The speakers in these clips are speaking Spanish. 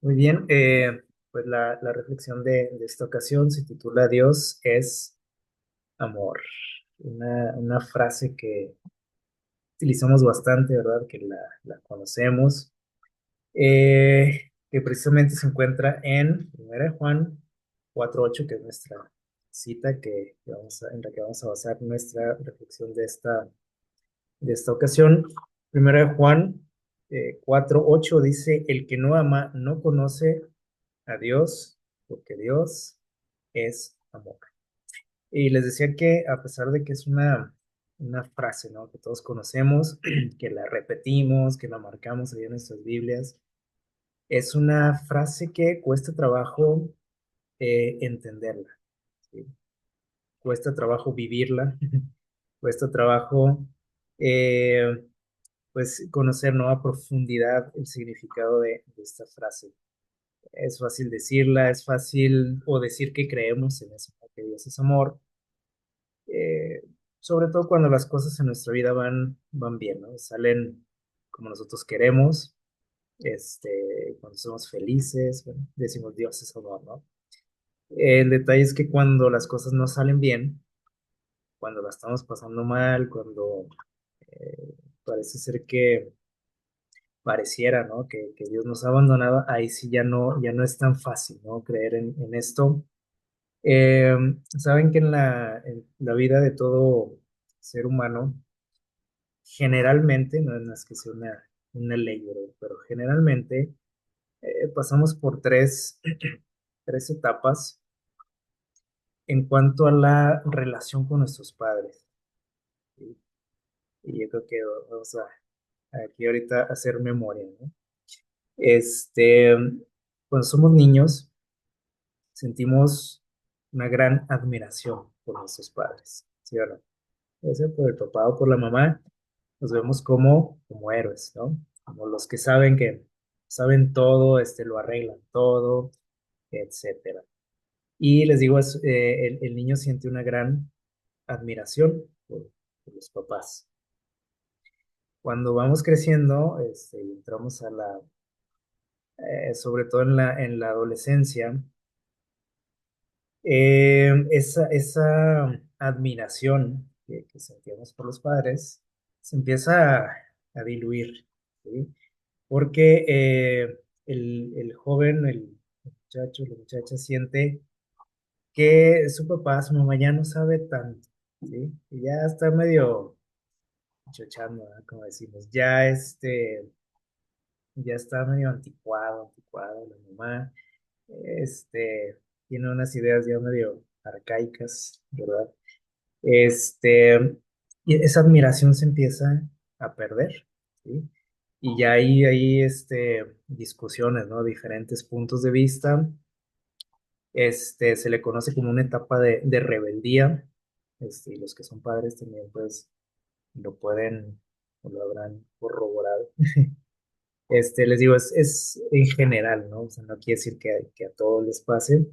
Muy bien, pues la reflexión de esta ocasión se titula Dios es amor. Una frase que utilizamos bastante, ¿verdad? Que la conocemos, que precisamente se encuentra en 1 Juan 4:8, que es nuestra cita en la que vamos a basar nuestra reflexión de esta ocasión. 1 Juan 4:8 dice, el que no ama no conoce a Dios, porque Dios es amor. Y les decía que a pesar de que es una frase, ¿no? Que todos conocemos, que la repetimos, que la marcamos ahí en nuestras Biblias, es una frase que cuesta trabajo entenderla, ¿sí? Cuesta trabajo vivirla, cuesta trabajo eh, pues conocer, ¿no? A profundidad el significado de esta frase. Es fácil decirla, es fácil o decir que creemos en eso, ¿no? Que Dios es amor, eh, sobre todo cuando las cosas en nuestra vida van bien, ¿no? Salen como nosotros queremos, cuando somos felices, bueno, decimos Dios es amor, ¿no? El detalle es que cuando las cosas no salen bien, cuando la estamos pasando mal, cuando eh, parece ser que pareciera, ¿no? Que Dios nos ha abandonado, ahí sí ya no es tan fácil, ¿no? Creer en esto. Saben que en la vida de todo ser humano, generalmente, no es que sea una ley, ¿verdad? Pero generalmente pasamos por tres etapas en cuanto a la relación con nuestros padres, ¿sí? Y yo creo que vamos a aquí ahorita a hacer memoria, ¿no? Este, Cuando somos niños, sentimos una gran admiración por nuestros padres, ¿sí o no? Ya sea por el papá o por la mamá, nos vemos como héroes, ¿no? Como los que saben todo, lo arreglan todo, etcétera. Y les digo, el niño siente una gran admiración por los papás. Cuando vamos creciendo, y entramos sobre todo en la adolescencia, esa admiración que sentíamos por los padres se empieza a diluir, ¿sí? Porque el joven, el muchacho, la muchacha siente que su papá, su mamá ya no sabe tanto, ¿sí? Y ya está medio chochando, ¿verdad? Como decimos, ya está medio anticuado la mamá, este, tiene unas ideas ya medio arcaicas, ¿verdad? Y esa admiración se empieza a perder, ¿sí? Y ya hay discusiones, ¿no? Diferentes puntos de vista. Se le conoce como una etapa de rebeldía. Y los que son padres también, pues, lo pueden o lo habrán corroborado. Les digo, es en general, ¿no? O sea, no quiere decir que a todos les pase,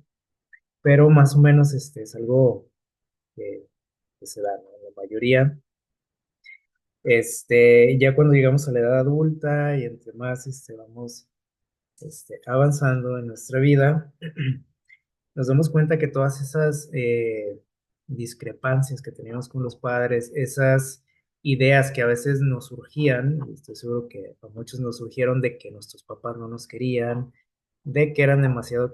pero más o menos es algo que, que se da, ¿no? En la mayoría. Ya cuando llegamos a la edad adulta y entre más vamos avanzando en nuestra vida, nos damos cuenta que todas esas discrepancias que teníamos con los padres, esas ideas que a veces nos surgían, y estoy seguro que a muchos nos surgieron de que nuestros papás no nos querían, de que eran demasiado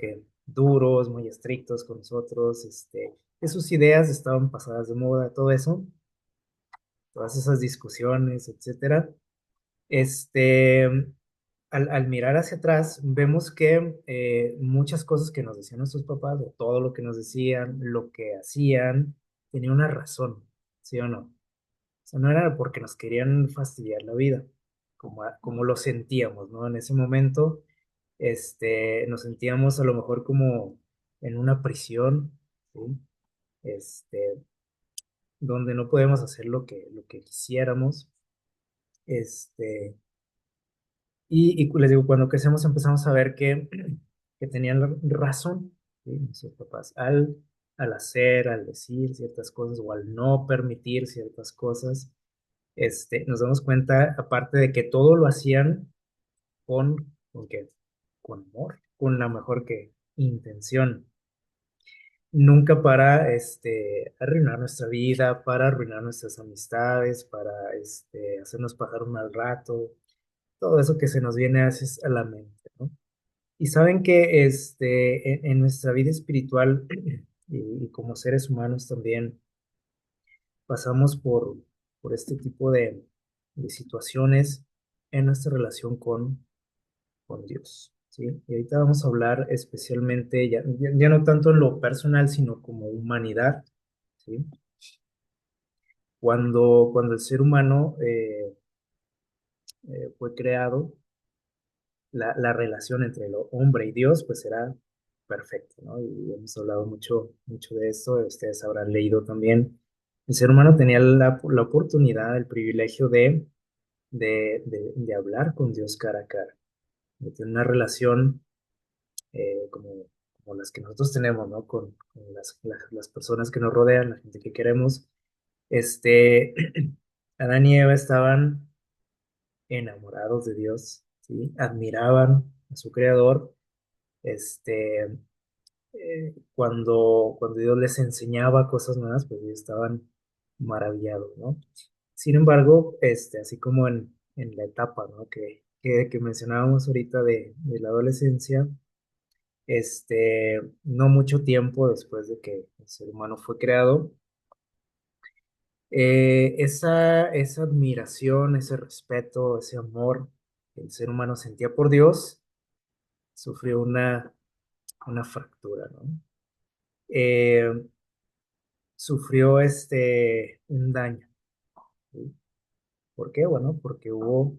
duros, muy estrictos con nosotros, que sus ideas estaban pasadas de moda, todo eso, todas esas discusiones, etcétera. Este, al mirar hacia atrás, vemos que muchas cosas que nos decían nuestros papás, o todo lo que nos decían, lo que hacían, tenía una razón, ¿sí o no? O sea, no era porque nos querían fastidiar la vida, como lo sentíamos, ¿no? En ese momento, nos sentíamos a lo mejor como en una prisión, ¿sí? Este, donde no podemos hacer lo que quisiéramos, este. Y les digo, cuando crecemos empezamos a ver que tenían razón, ¿sí? Nuestros papás al hacer, al decir ciertas cosas o al no permitir ciertas cosas, nos damos cuenta, aparte de que todo lo hacían ¿con qué? con amor, con la mejor que intención. Nunca para arruinar nuestra vida, para arruinar nuestras amistades, para hacernos pasar un mal rato, todo eso que se nos viene a veces a la mente, ¿no? Y saben que en nuestra vida espiritual y como seres humanos también pasamos por este tipo de situaciones en nuestra relación con Dios, ¿sí? Y ahorita vamos a hablar especialmente, ya no tanto en lo personal, sino como humanidad, ¿sí? Cuando el ser humano fue creado, la relación entre el hombre y Dios, pues era perfecta, ¿no? Y hemos hablado mucho de esto, ustedes habrán leído también. El ser humano tenía la oportunidad, el privilegio de hablar con Dios cara a cara, de tener una relación como las que nosotros tenemos, ¿no? Con las personas que nos rodean, la gente que queremos. Este, Adán y Eva estaban enamorados de Dios, ¿sí? Admiraban a su creador, este, cuando Dios les enseñaba cosas nuevas, pues ellos estaban maravillados, ¿no? Sin embargo, así como en la etapa, ¿no? Que mencionábamos ahorita de la adolescencia, no mucho tiempo después de que el ser humano fue creado, esa admiración, ese respeto, ese amor que el ser humano sentía por Dios, sufrió una fractura, ¿no? Eh, Sufrió un daño, ¿sí? ¿Por qué? Bueno, porque hubo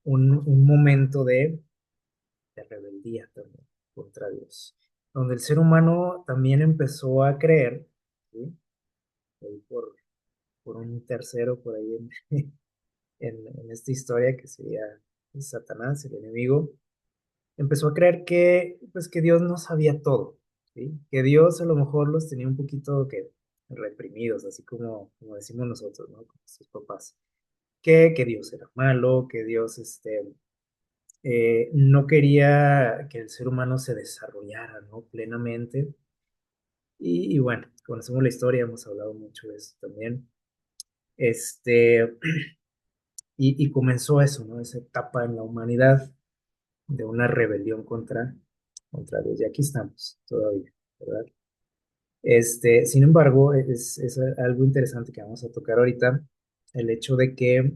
un momento de rebeldía también contra Dios, donde el ser humano también empezó a creer, ¿sí? Ahí por un tercero por ahí en esta historia que sería Satanás, el enemigo, empezó a creer que, pues, que Dios no sabía todo, ¿sí? Que Dios a lo mejor los tenía un poquito que reprimidos, así como decimos nosotros, ¿no? Con nuestros papás. Que Dios era malo, que Dios no quería que el ser humano se desarrollara, ¿no? Plenamente. Y bueno, conocemos la historia, hemos hablado mucho de eso también. Este, y comenzó eso, ¿no? Esa etapa en la humanidad de una rebelión contra Dios. Y aquí estamos todavía, ¿verdad? Sin embargo, es algo interesante que vamos a tocar ahorita, el hecho de que,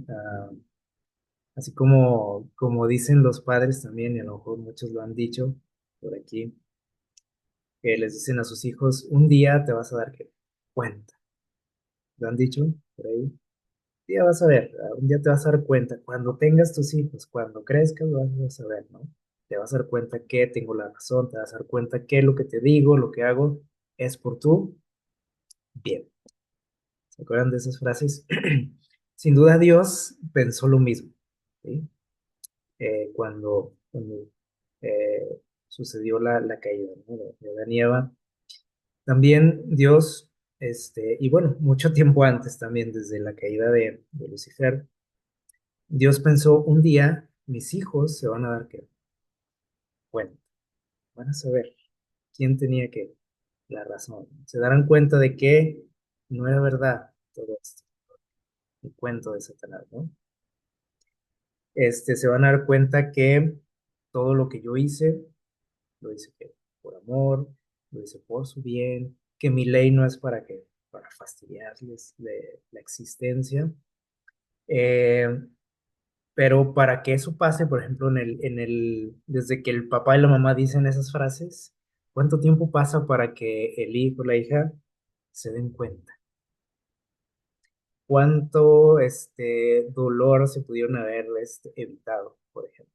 así como dicen los padres también, y a lo mejor muchos lo han dicho por aquí, que les dicen a sus hijos, un día te vas a dar cuenta. ¿Lo han dicho por ahí? Un día vas a ver, un día te vas a dar cuenta, cuando tengas tus hijos, cuando crezcas, vas a ver, ¿no? Te vas a dar cuenta que tengo la razón, te vas a dar cuenta que lo que te digo, lo que hago, es por tu bien. ¿Se acuerdan de esas frases? Sin duda Dios pensó lo mismo, ¿sí? Cuando sucedió la caída, ¿no? De Adán y Eva. También Dios, y bueno, mucho tiempo antes también, desde la caída de Lucifer, Dios pensó, un día mis hijos se van a dar cuenta, van a saber quién tenía la razón. Se darán cuenta de que no era verdad todo esto, el cuento de Satanás, ¿no? Se van a dar cuenta que todo lo que yo hice, lo hice por amor, lo hice por su bien, que mi ley no es para fastidiarles la existencia. Eh, pero para que eso pase, por ejemplo, desde que el papá y la mamá dicen esas frases, ¿cuánto tiempo pasa para que el hijo o la hija se den cuenta? ¿Cuánto dolor se pudieron haber evitado, por ejemplo?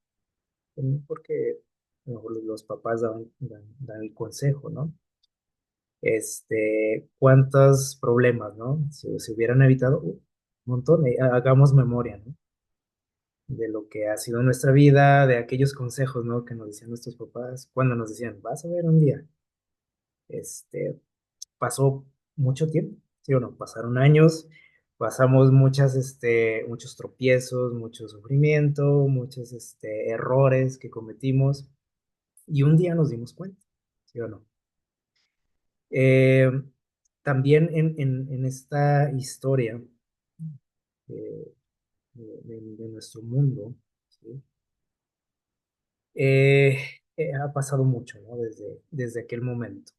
Porque a lo mejor los papás dan el consejo, ¿no? ¿Cuántos problemas, ¿no? Se hubieran evitado un montón. Hagamos memoria, ¿no? De lo que ha sido nuestra vida, de aquellos consejos, ¿no? Que nos decían nuestros papás, cuando nos decían, vas a ver un día. Este, Pasó mucho tiempo, ¿sí o no? Pasaron años, pasamos muchos tropiezos, mucho sufrimiento, muchos errores que cometimos. Y un día nos dimos cuenta, ¿sí o no? Eh, También en esta historia eh, de nuestro mundo, ¿sí? Eh, ha pasado mucho, ¿no? Desde aquel momento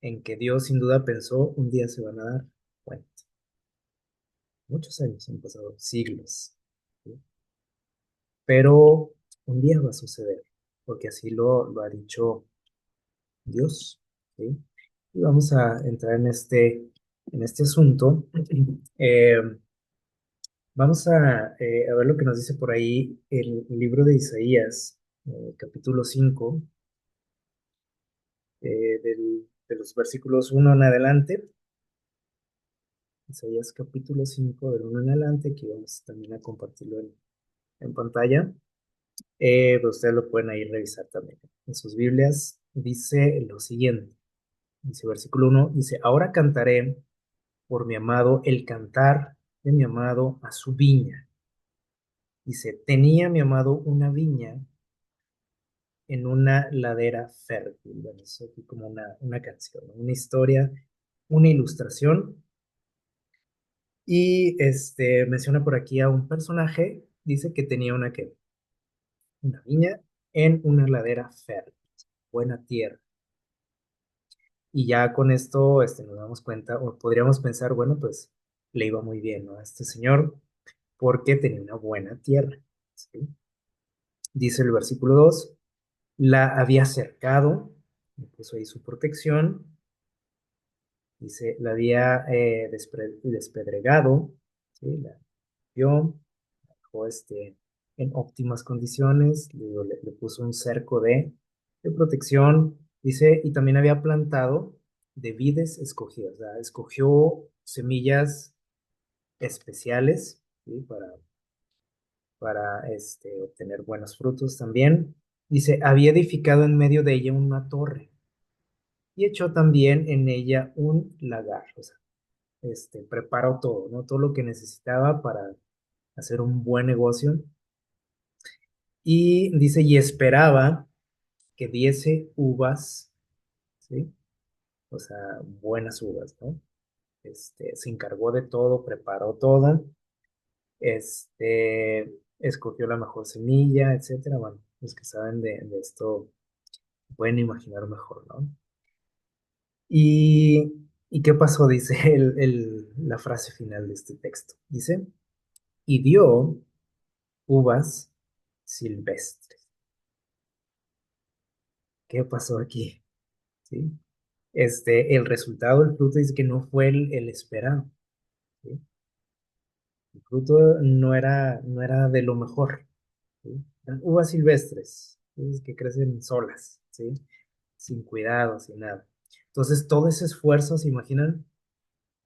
en que Dios sin duda pensó, un día se van a dar cuenta. Muchos años han pasado, siglos, ¿sí? Pero un día va a suceder, porque así lo ha dicho Dios, ¿sí? Y vamos a entrar en este asunto. Eh, Vamos a ver lo que nos dice por ahí el libro de Isaías, capítulo 5, de los versículos 1 en adelante. Isaías capítulo 5 del 1 en adelante, que vamos también a compartirlo en pantalla. Pero ustedes lo pueden ahí revisar también. En sus Biblias dice lo siguiente. Dice versículo 1, dice, ahora cantaré por mi amado el cantar de mi amado a su viña. Dice, tenía mi amado una viña en una ladera fértil. Bueno, eso aquí como una canción, ¿no? Una historia, una ilustración. Y menciona por aquí a un personaje, dice que tenía una viña en una ladera fértil, buena tierra. Y ya con esto nos damos cuenta, o podríamos pensar, bueno, pues le iba muy bien, ¿no? A este señor, porque tenía una buena tierra, ¿sí? Dice el versículo 2, la había cercado, puso ahí su protección, dice, la había despedregado, ¿sí? La vio, dejó en óptimas condiciones, le puso un cerco de protección, dice, y también había plantado de vides escogidas, o sea, escogió semillas especiales, ¿sí? Para obtener buenos frutos también. Dice, había edificado en medio de ella una torre y echó también en ella un lagar, o sea, preparó todo, ¿no? Todo lo que necesitaba para hacer un buen negocio. Y dice, y esperaba que diese uvas, ¿sí? O sea, buenas uvas, ¿no? Se encargó de todo, preparó todo, escogió la mejor semilla, etcétera. Bueno, los que saben de esto pueden imaginar mejor, ¿no? ¿Y qué pasó? Dice la frase final de este texto. Dice, y dio uvas silvestres. ¿Qué pasó aquí? ¿Sí? El resultado del fruto dice que no fue el esperado, ¿sí? El fruto no era de lo mejor, ¿sí? Eran uvas silvestres, ¿sí? Que crecen solas, ¿sí? Sin cuidado, sin nada. Entonces, todo ese esfuerzo, ¿se imaginan?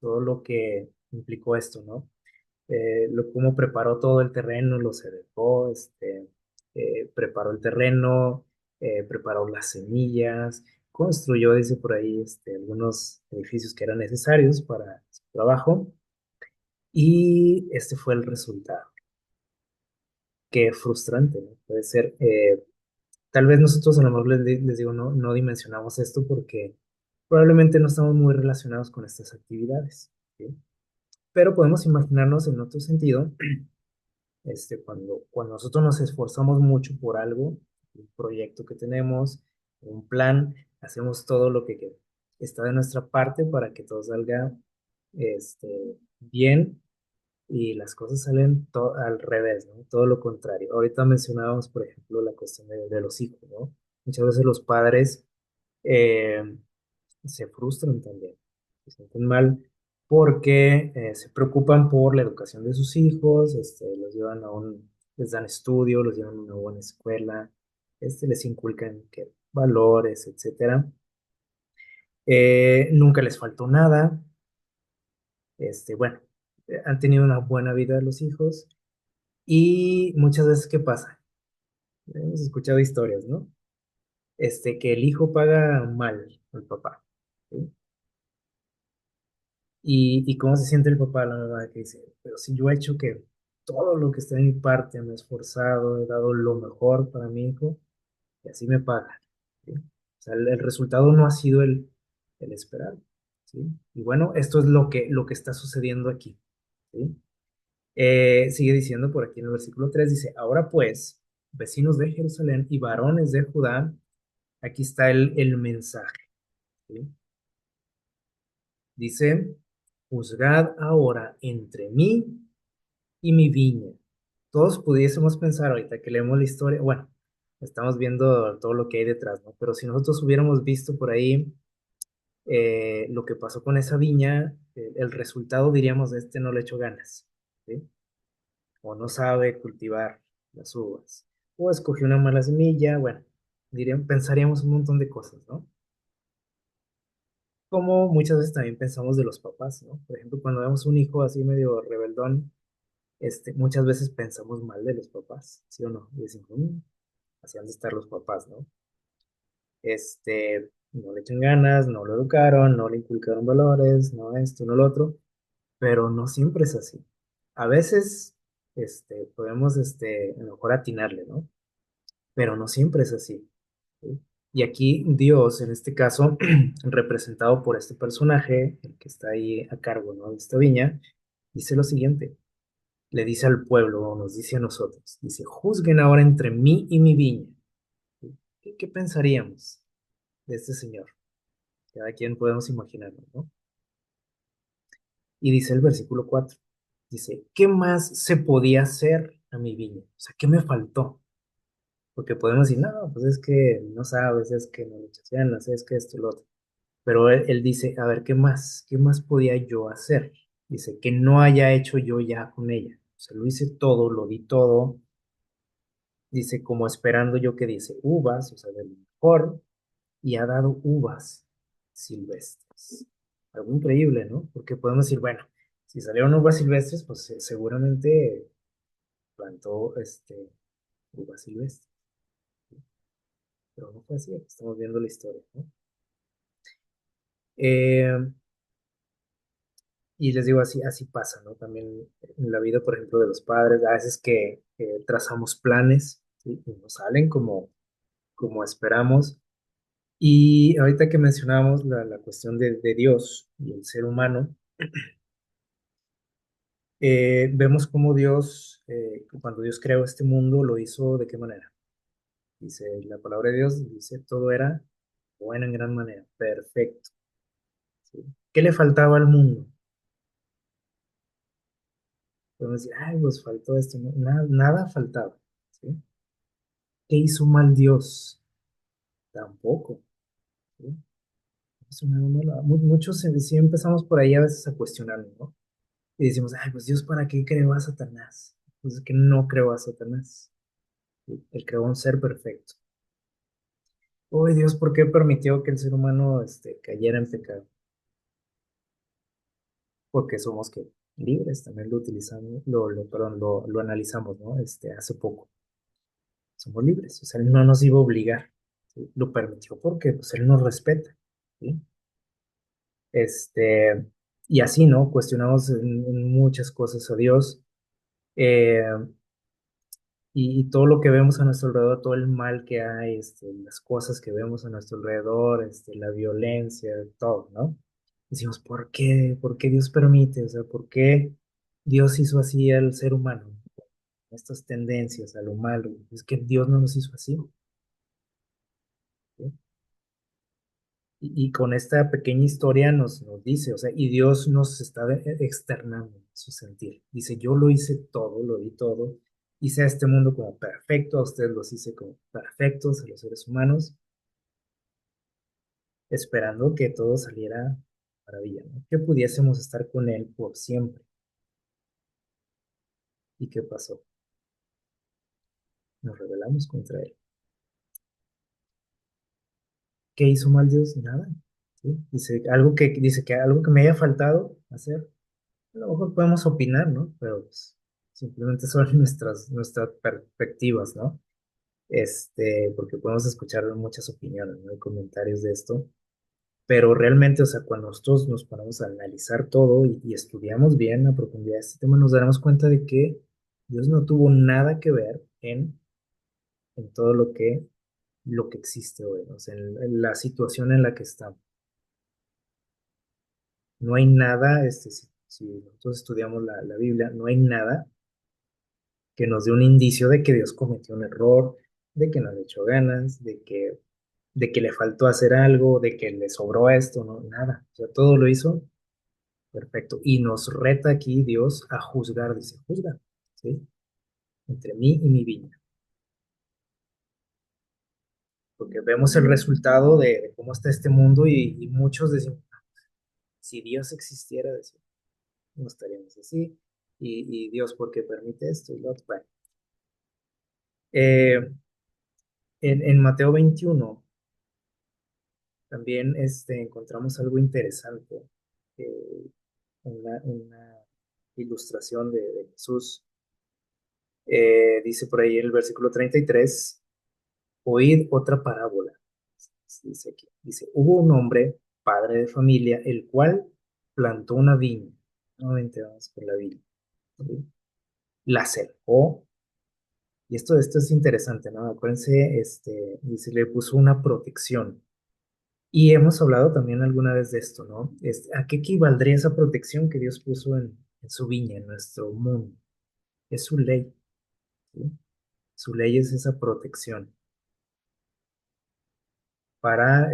Todo lo que implicó esto, ¿no? Cómo preparó todo el terreno, lo cercó, preparó el terreno, preparó las semillas, construyó, dice por ahí, algunos edificios que eran necesarios para su trabajo, y este fue el resultado. Qué frustrante, ¿no? Puede ser, tal vez nosotros a lo mejor les digo, no dimensionamos esto porque probablemente no estamos muy relacionados con estas actividades, ¿sí? Pero podemos imaginarnos en otro sentido, cuando nosotros nos esforzamos mucho por algo, un proyecto que tenemos, un plan, hacemos todo lo que está de nuestra parte para que todo salga bien y las cosas salen al revés, ¿no? Todo lo contrario. Ahorita mencionábamos, por ejemplo, la cuestión de los hijos, ¿no? Muchas veces los padres eh, se frustran también, se sienten mal porque se preocupan por la educación de sus hijos, los llevan les dan estudio, los llevan a una buena escuela, les inculcan valores, etcétera. Nunca les faltó nada, bueno, han tenido una buena vida los hijos y muchas veces, ¿qué pasa? Hemos escuchado historias, ¿no? Que el hijo paga mal al papá, ¿sí? Y cómo se siente el papá, la mamá, que dice, pero si yo he hecho que todo lo que está de mi parte, me he esforzado, he dado lo mejor para mi hijo, y así me pagan. ¿Sí? O sea, el resultado no ha sido el esperado. ¿Sí? Y bueno, esto es lo que está sucediendo aquí. ¿Sí? Sigue diciendo por aquí en el versículo 3 dice, ahora pues, vecinos de Jerusalén y varones de Judá, aquí está el mensaje. ¿Sí? Dice, juzgad ahora entre mí y mi viña. Todos pudiésemos pensar ahorita que leemos la historia, bueno, estamos viendo todo lo que hay detrás, ¿no? Pero si nosotros hubiéramos visto por ahí lo que pasó con esa viña, el resultado diríamos, de este no le echó ganas, ¿sí? O no sabe cultivar las uvas, o escogió una mala semilla, bueno, pensaríamos un montón de cosas, ¿no? Como muchas veces también pensamos de los papás, ¿no? Por ejemplo, cuando vemos un hijo así medio rebeldón, muchas veces pensamos mal de los papás, ¿sí o no? Y decimos, así han de estar los papás, ¿no? No le echan ganas, no lo educaron, no le inculcaron valores, no esto, no lo otro, pero no siempre es así. A veces, podemos, a lo mejor atinarle, ¿no? Pero no siempre es así. ¿Sí? Y aquí Dios, en este caso, representado por este personaje, el que está ahí a cargo, ¿no? De esta viña, dice lo siguiente, le dice al pueblo, o nos dice a nosotros, dice, juzguen ahora entre mí y mi viña. ¿Sí? ¿Qué pensaríamos de este señor? Cada quien podemos imaginarlo, ¿no? Y dice el versículo 4, dice, ¿qué más se podía hacer a mi viña? O sea, ¿qué me faltó? Porque podemos decir, no, pues es que no sabes, es que no le echas ganas, es que esto y lo otro. Pero él dice, a ver, ¿qué más? ¿Qué más podía yo hacer? Dice, que no haya hecho yo ya con ella. O sea, lo hice todo, lo di todo. Dice, como esperando yo que dice uvas, o sea, de lo mejor, y ha dado uvas silvestres. Algo increíble, ¿no? Porque podemos decir, bueno, si salieron uvas silvestres, pues seguramente plantó uvas silvestres. Pero no fue así, aquí estamos viendo la historia, ¿no? Eh, y les digo, así pasa, ¿no? También en la vida, por ejemplo, de los padres, a veces que trazamos planes, ¿sí? Y no salen como esperamos. Y ahorita que mencionábamos la cuestión de Dios y el ser humano, vemos cómo Dios, cuando Dios creó este mundo, lo hizo de qué manera. Dice la palabra de Dios, dice, todo era bueno en gran manera, perfecto. ¿Sí? ¿Qué le faltaba al mundo? Podemos decir, ay, pues faltó esto. No, nada faltaba. ¿Sí? ¿Qué hizo mal Dios? Tampoco. ¿Sí? No hizo nada malo. Muchos sí empezamos por ahí a veces a cuestionarnos, ¿no? Y decimos, ay, pues Dios, ¿para qué creó a Satanás? Pues es que no creó a Satanás. ¿Sí? Él creó un ser perfecto. Uy, Dios, ¿por qué permitió que el ser humano cayera en pecado? Porque somos que libres, también lo utilizamos, perdón, lo analizamos, ¿no? Hace poco. Somos libres, o sea, Él no nos iba a obligar, ¿sí? Lo permitió porque pues, Él nos respeta, ¿sí? Este, y así, ¿no? Cuestionamos en muchas cosas a Dios, eh, y todo lo que vemos a nuestro alrededor, todo el mal que hay, las cosas que vemos a nuestro alrededor, la violencia, todo, ¿no? Decimos, ¿por qué? ¿Por qué Dios permite? O sea, ¿por qué Dios hizo así al ser humano? Estas tendencias a lo malo. Es que Dios no nos hizo así, ¿sí? Y con esta pequeña historia nos dice, o sea, y Dios nos está externando su sentir. Dice, yo lo hice todo, lo di todo, hice a este mundo como perfecto, a ustedes los hice como perfectos, a los seres humanos, esperando que todo saliera maravilla, ¿no? Que pudiésemos estar con Él por siempre. ¿Y qué pasó? Nos rebelamos contra Él. ¿Qué hizo mal Dios? Nada. ¿Sí? Dice que algo que me haya faltado hacer. A lo mejor podemos opinar, ¿no? Pero pues, simplemente son nuestras perspectivas, ¿no? Porque podemos escuchar muchas opiniones, ¿no? Y comentarios de esto, pero realmente, o sea, cuando nosotros nos ponemos a analizar todo y estudiamos bien a profundidad este tema, nos daremos cuenta de que Dios no tuvo nada que ver en todo lo que lo que existe hoy, o sea, en la situación en la que estamos. No hay nada, si nosotros estudiamos la Biblia, no hay nada que nos dé un indicio de que Dios cometió un error, de que no le echó ganas, de que le faltó hacer algo, de que le sobró esto, no, nada. O sea, todo lo hizo perfecto. Y nos reta aquí Dios a juzgar, dice, juzga, ¿sí? Entre mí y mi viña. Porque vemos el resultado de cómo está este mundo y muchos decimos, si Dios existiera, decimos, no estaríamos así. Y Dios, ¿por qué permite esto? Y lo otro. Bueno, eh, en Mateo 21 también encontramos algo interesante, eh, una ilustración de Jesús. Dice por ahí en el versículo 33, oíd otra parábola. Dice aquí, dice, hubo un hombre, padre de familia, el cual plantó una viña. Nuevamente vamos con la viña. ¿Sí? La cercó, y esto es interesante, ¿no? Acuérdense, dice, le puso una protección. Y hemos hablado también alguna vez de esto, ¿no? ¿A qué equivaldría esa protección que Dios puso en su viña, en nuestro mundo? Es su ley, ¿sí? Su ley es esa protección para,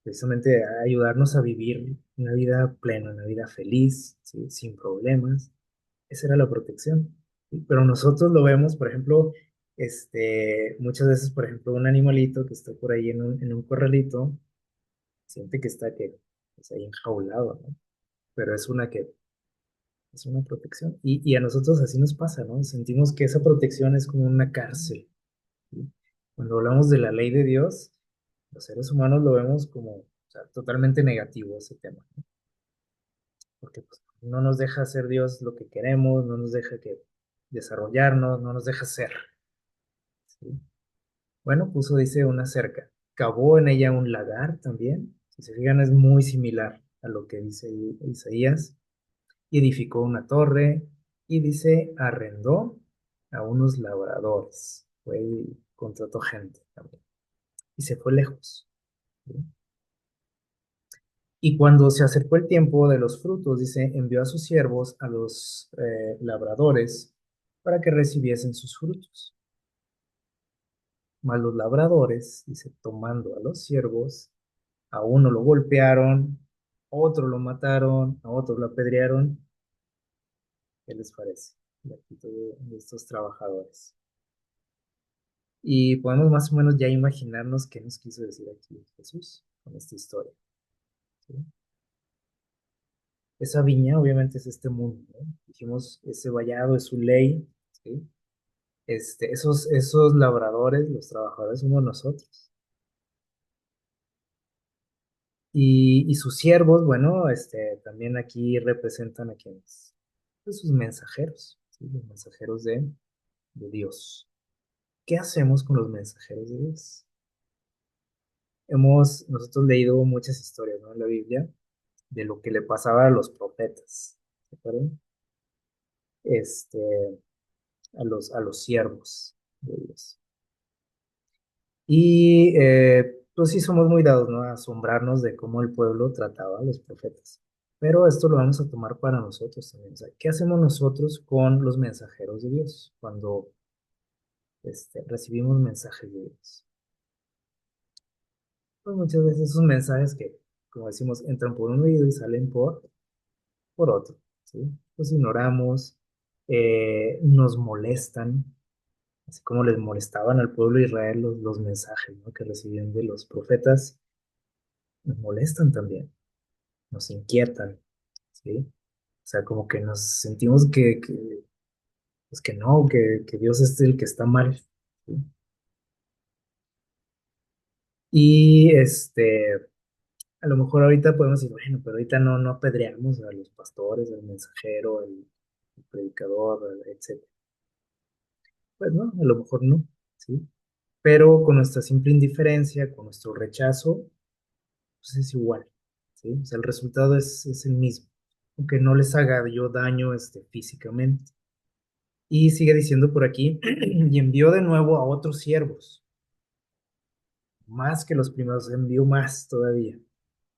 precisamente ayudarnos a vivir una vida plena, una vida feliz, ¿sí? Sin problemas. Esa era la protección, ¿sí? Pero nosotros lo vemos, por ejemplo, muchas veces, por ejemplo, un animalito que está por ahí en un corralito, siente que está pues, ahí enjaulado, ¿no? Pero es una protección. Y a nosotros así nos pasa, ¿no? Sentimos que esa protección es como una cárcel, ¿sí? Cuando hablamos de la ley de Dios, los seres humanos lo vemos como, o sea, totalmente negativo ese tema, ¿no? Porque pues, no nos deja hacer Dios lo que queremos, no nos deja que desarrollarnos, no nos deja ser, ¿sí? Bueno, puso, dice, una cerca. Cavó en ella un lagar también. Si se fijan, es muy similar a lo que dice Isaías. Y edificó una torre y dice, arrendó a unos labradores. Fue y contrató gente también. Y se fue lejos, ¿sí? Y cuando se acercó el tiempo de los frutos, dice, envió a sus siervos, a los labradores, para que recibiesen sus frutos. Mas los labradores, dice, tomando a los siervos, a uno lo golpearon, a otro lo mataron, a otro lo apedrearon. ¿Qué les parece la actitud de estos trabajadores? Y podemos más o menos ya imaginarnos qué nos quiso decir aquí Jesús con esta historia, ¿sí? Esa viña obviamente es este mundo, ¿no? Dijimos, ese vallado es su ley, ¿sí? Esos labradores, los trabajadores somos nosotros. Y sus siervos, bueno, también aquí representan a quienes, pues, sus mensajeros, ¿sí? Los mensajeros de Dios. ¿Qué hacemos con los mensajeros de Dios? Hemos nosotros leído muchas historias, ¿no? En la Biblia de lo que le pasaba a los profetas, ¿se acuerdan? Este, a los siervos de Dios. Y pues sí somos muy dados, ¿no? A asombrarnos de cómo el pueblo trataba a los profetas. Pero esto lo vamos a tomar para nosotros también. O sea, ¿qué hacemos nosotros con los mensajeros de Dios cuando recibimos mensajes de Dios? Pues muchas veces esos mensajes que, como decimos, entran por un oído y salen por otro, ¿sí? Los ignoramos, nos molestan, así como les molestaban al pueblo de Israel los mensajes, ¿no? Que recibían de los profetas, nos molestan también, nos inquietan, ¿sí? O sea, como que nos sentimos pues que no, que Dios es el que está mal, ¿sí? Y a lo mejor ahorita podemos decir, bueno, pero ahorita no apedreamos a los pastores, al mensajero, al predicador, etcétera. Pues no, a lo mejor no, ¿sí? Pero con nuestra simple indiferencia, con nuestro rechazo, pues es igual, ¿sí? O sea, el resultado es el mismo, aunque no les haga yo daño físicamente. Y sigue diciendo por aquí, y envió de nuevo a otros siervos. más que los primeros, envió más todavía.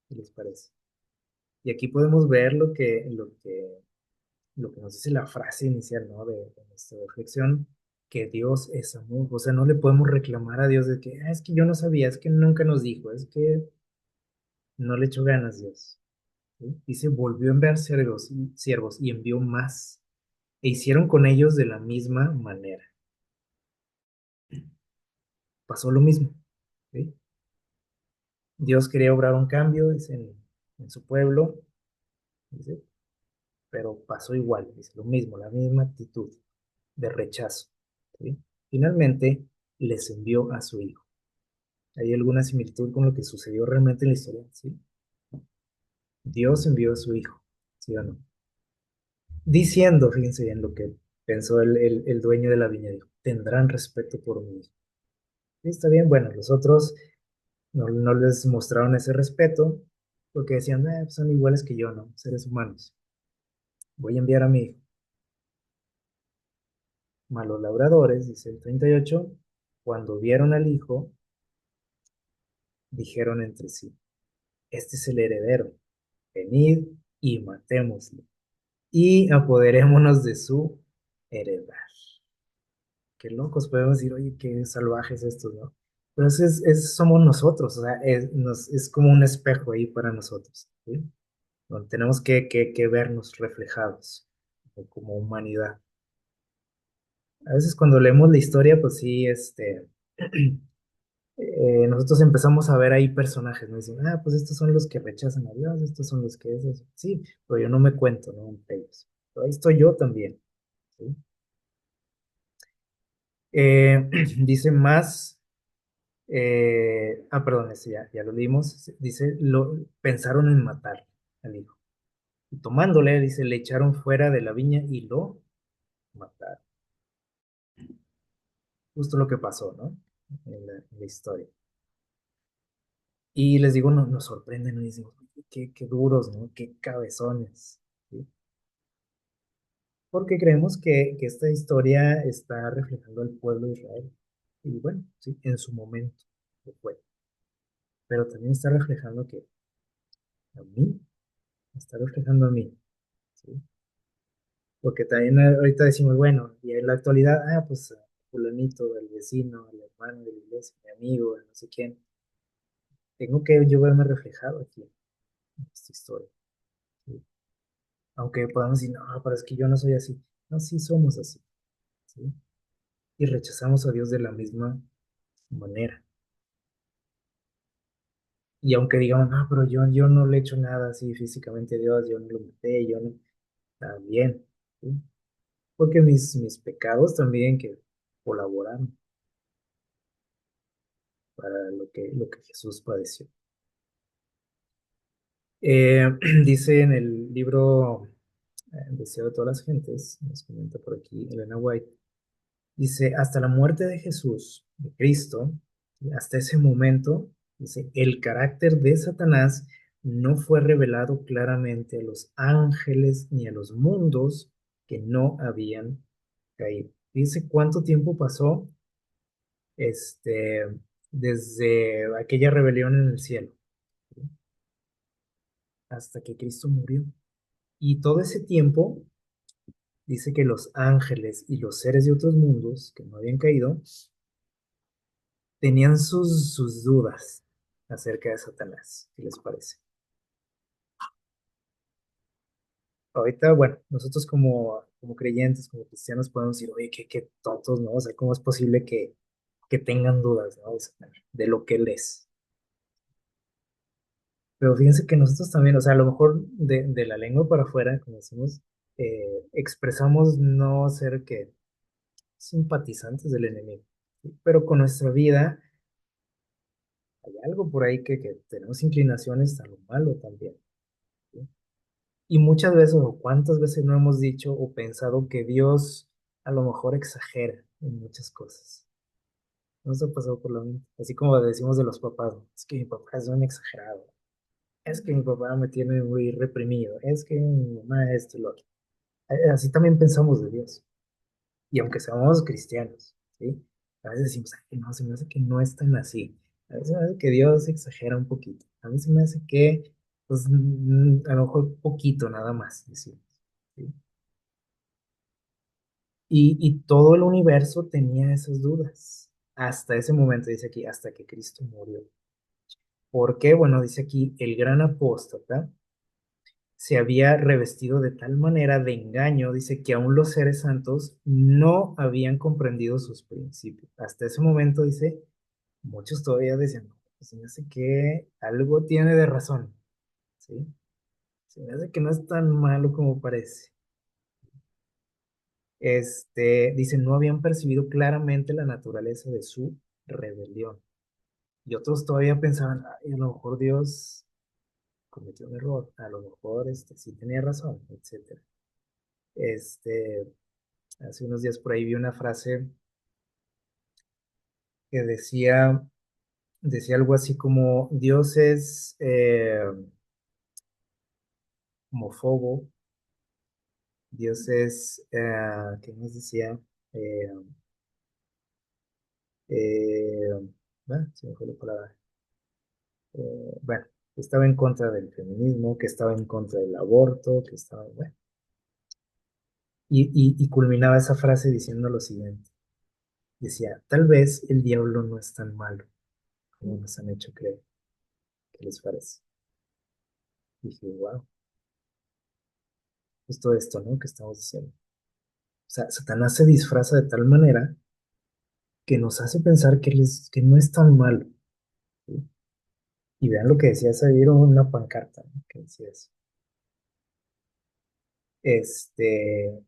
¿Qué les parece? Y aquí podemos ver lo que nos dice la frase inicial, ¿no? De nuestra reflexión, que Dios es amor. O sea, no le podemos reclamar a Dios de que, "Ah, es que yo no sabía, es que nunca nos dijo, es que no le echó ganas Dios". ¿Sí? Dice, volvió a enviar siervos y envió más, e hicieron con ellos de la misma manera. Pasó lo mismo. ¿Sí? Dios quería obrar un cambio, dice, en su pueblo, dice, pero pasó igual, dice, lo mismo, la misma actitud de rechazo. ¿Sí? Finalmente, les envió a su hijo. ¿Hay alguna similitud con lo que sucedió realmente en la historia? ¿Sí? Dios envió a su hijo, ¿sí o no? Diciendo, fíjense bien lo que pensó el dueño de la viña, dijo, tendrán respeto por mí. Sí, está bien, bueno, los otros no les mostraron ese respeto porque decían, pues son iguales que yo, ¿no? Seres humanos. Voy a enviar a mi hijo. Malos labradores, dice el 38, cuando vieron al hijo, dijeron entre sí, este es el heredero, venid y matémoslo y apoderémonos de su heredad. Qué locos podemos decir, oye, qué salvajes estos, ¿no? Pero somos nosotros, o sea, es como un espejo ahí para nosotros, ¿sí? Donde tenemos que vernos reflejados como humanidad. A veces cuando leemos la historia, pues sí, nosotros empezamos a ver ahí personajes, ¿no? Dicen, pues estos son los que rechazan a Dios, estos son los que eso. Sí, pero yo no me cuento, ¿no? Entre ellos. Pero ahí estoy yo también, ¿sí? Dice más, perdón, ese ya lo dimos. Dice, pensaron en matar al hijo. Y tomándole, dice, le echaron fuera de la viña y lo mataron. Justo lo que pasó, ¿no? En la historia. Y les digo, nos sorprenden, ¿no? Y decimos, qué duros, ¿no? Qué cabezones, ¿sí? Porque creemos que esta historia está reflejando al pueblo de Israel. Y bueno, sí, en su momento lo fue. Pero también está reflejando que a mí, está reflejando a mí, ¿sí? Porque también ahorita decimos, bueno, y en la actualidad, pues fulanito, el vecino, el hermano de la iglesia, mi amigo, no sé quién. Tengo que yo verme reflejado aquí en esta historia, ¿sí? Aunque podamos decir, no, pero es que yo no soy así. No, sí somos así, ¿sí? Y rechazamos a Dios de la misma manera. Y aunque digamos, no, pero yo no le he hecho nada así físicamente a Dios, yo no lo maté, yo no, también, ¿sí? Porque mis pecados también que colaboraron para lo que Jesús padeció. Dice en el libro Deseo de todas las gentes, nos comenta por aquí Elena White, dice, hasta la muerte de Jesús, de Cristo, y hasta ese momento, dice, el carácter de Satanás no fue revelado claramente a los ángeles ni a los mundos que no habían caído. Dice cuánto tiempo pasó este, desde aquella rebelión en el cielo, ¿sí? Hasta que Cristo murió. Y todo ese tiempo dice que los ángeles y los seres de otros mundos que no habían caído tenían sus dudas acerca de Satanás. ¿Qué les parece? Ahorita, bueno, nosotros como creyentes, como cristianos, podemos decir, oye, qué tontos, ¿no? O sea, ¿cómo es posible que tengan dudas, ¿no? De lo que él es. Pero fíjense que nosotros también, o sea, a lo mejor de la lengua para afuera, como decimos, expresamos no ser que simpatizantes del enemigo, ¿sí? Pero con nuestra vida hay algo por ahí que tenemos inclinaciones a lo malo también, ¿sí? Y muchas veces, o cuántas veces no hemos dicho o pensado que Dios a lo mejor exagera en muchas cosas. No se ha pasado por la mente. Así como decimos de los papás, ¿no? Es que mi papá es un exagerado. Es que mi papá me tiene muy reprimido. Es que mi mamá esto y lo otro. Así también pensamos de Dios. Y aunque seamos cristianos, ¿sí? A veces decimos, ay, no, se me hace que no es tan así. A mí se me hace que Dios exagera un poquito. A mí se me hace que, pues, a lo mejor poquito nada más, decimos. ¿Sí? Y todo el universo tenía esas dudas. Hasta ese momento, dice aquí, hasta que Cristo murió. ¿Por qué? Bueno, dice aquí, el gran apóstata se había revestido de tal manera de engaño, dice que aún los seres santos no habían comprendido sus principios. Hasta ese momento, dice, muchos todavía decían, "No, pues se me hace que algo tiene de razón, ¿sí? Se me hace que no es tan malo como parece. Dice, no habían percibido claramente la naturaleza de su rebelión. Y otros todavía pensaban, "Ay, a lo mejor Dios cometió un error, a lo mejor sí tenía razón, etcétera". Este, Hace unos días por ahí vi una frase que decía algo así como, Dios es homofobo, Dios es, ¿qué más decía? Eh, eh, Se me fue la palabra. Bueno, que estaba en contra del feminismo, que estaba en contra del aborto, que estaba, bueno, y culminaba esa frase diciendo lo siguiente. Decía, tal vez el diablo no es tan malo como nos han hecho creer. ¿Qué les parece? Dije, wow, justo esto, ¿no? Que estamos diciendo. O sea, Satanás se disfraza de tal manera que nos hace pensar que no es tan malo. ¿Sí? Y vean lo que decía Xavier, una pancarta, ¿no? Que decía eso. Este,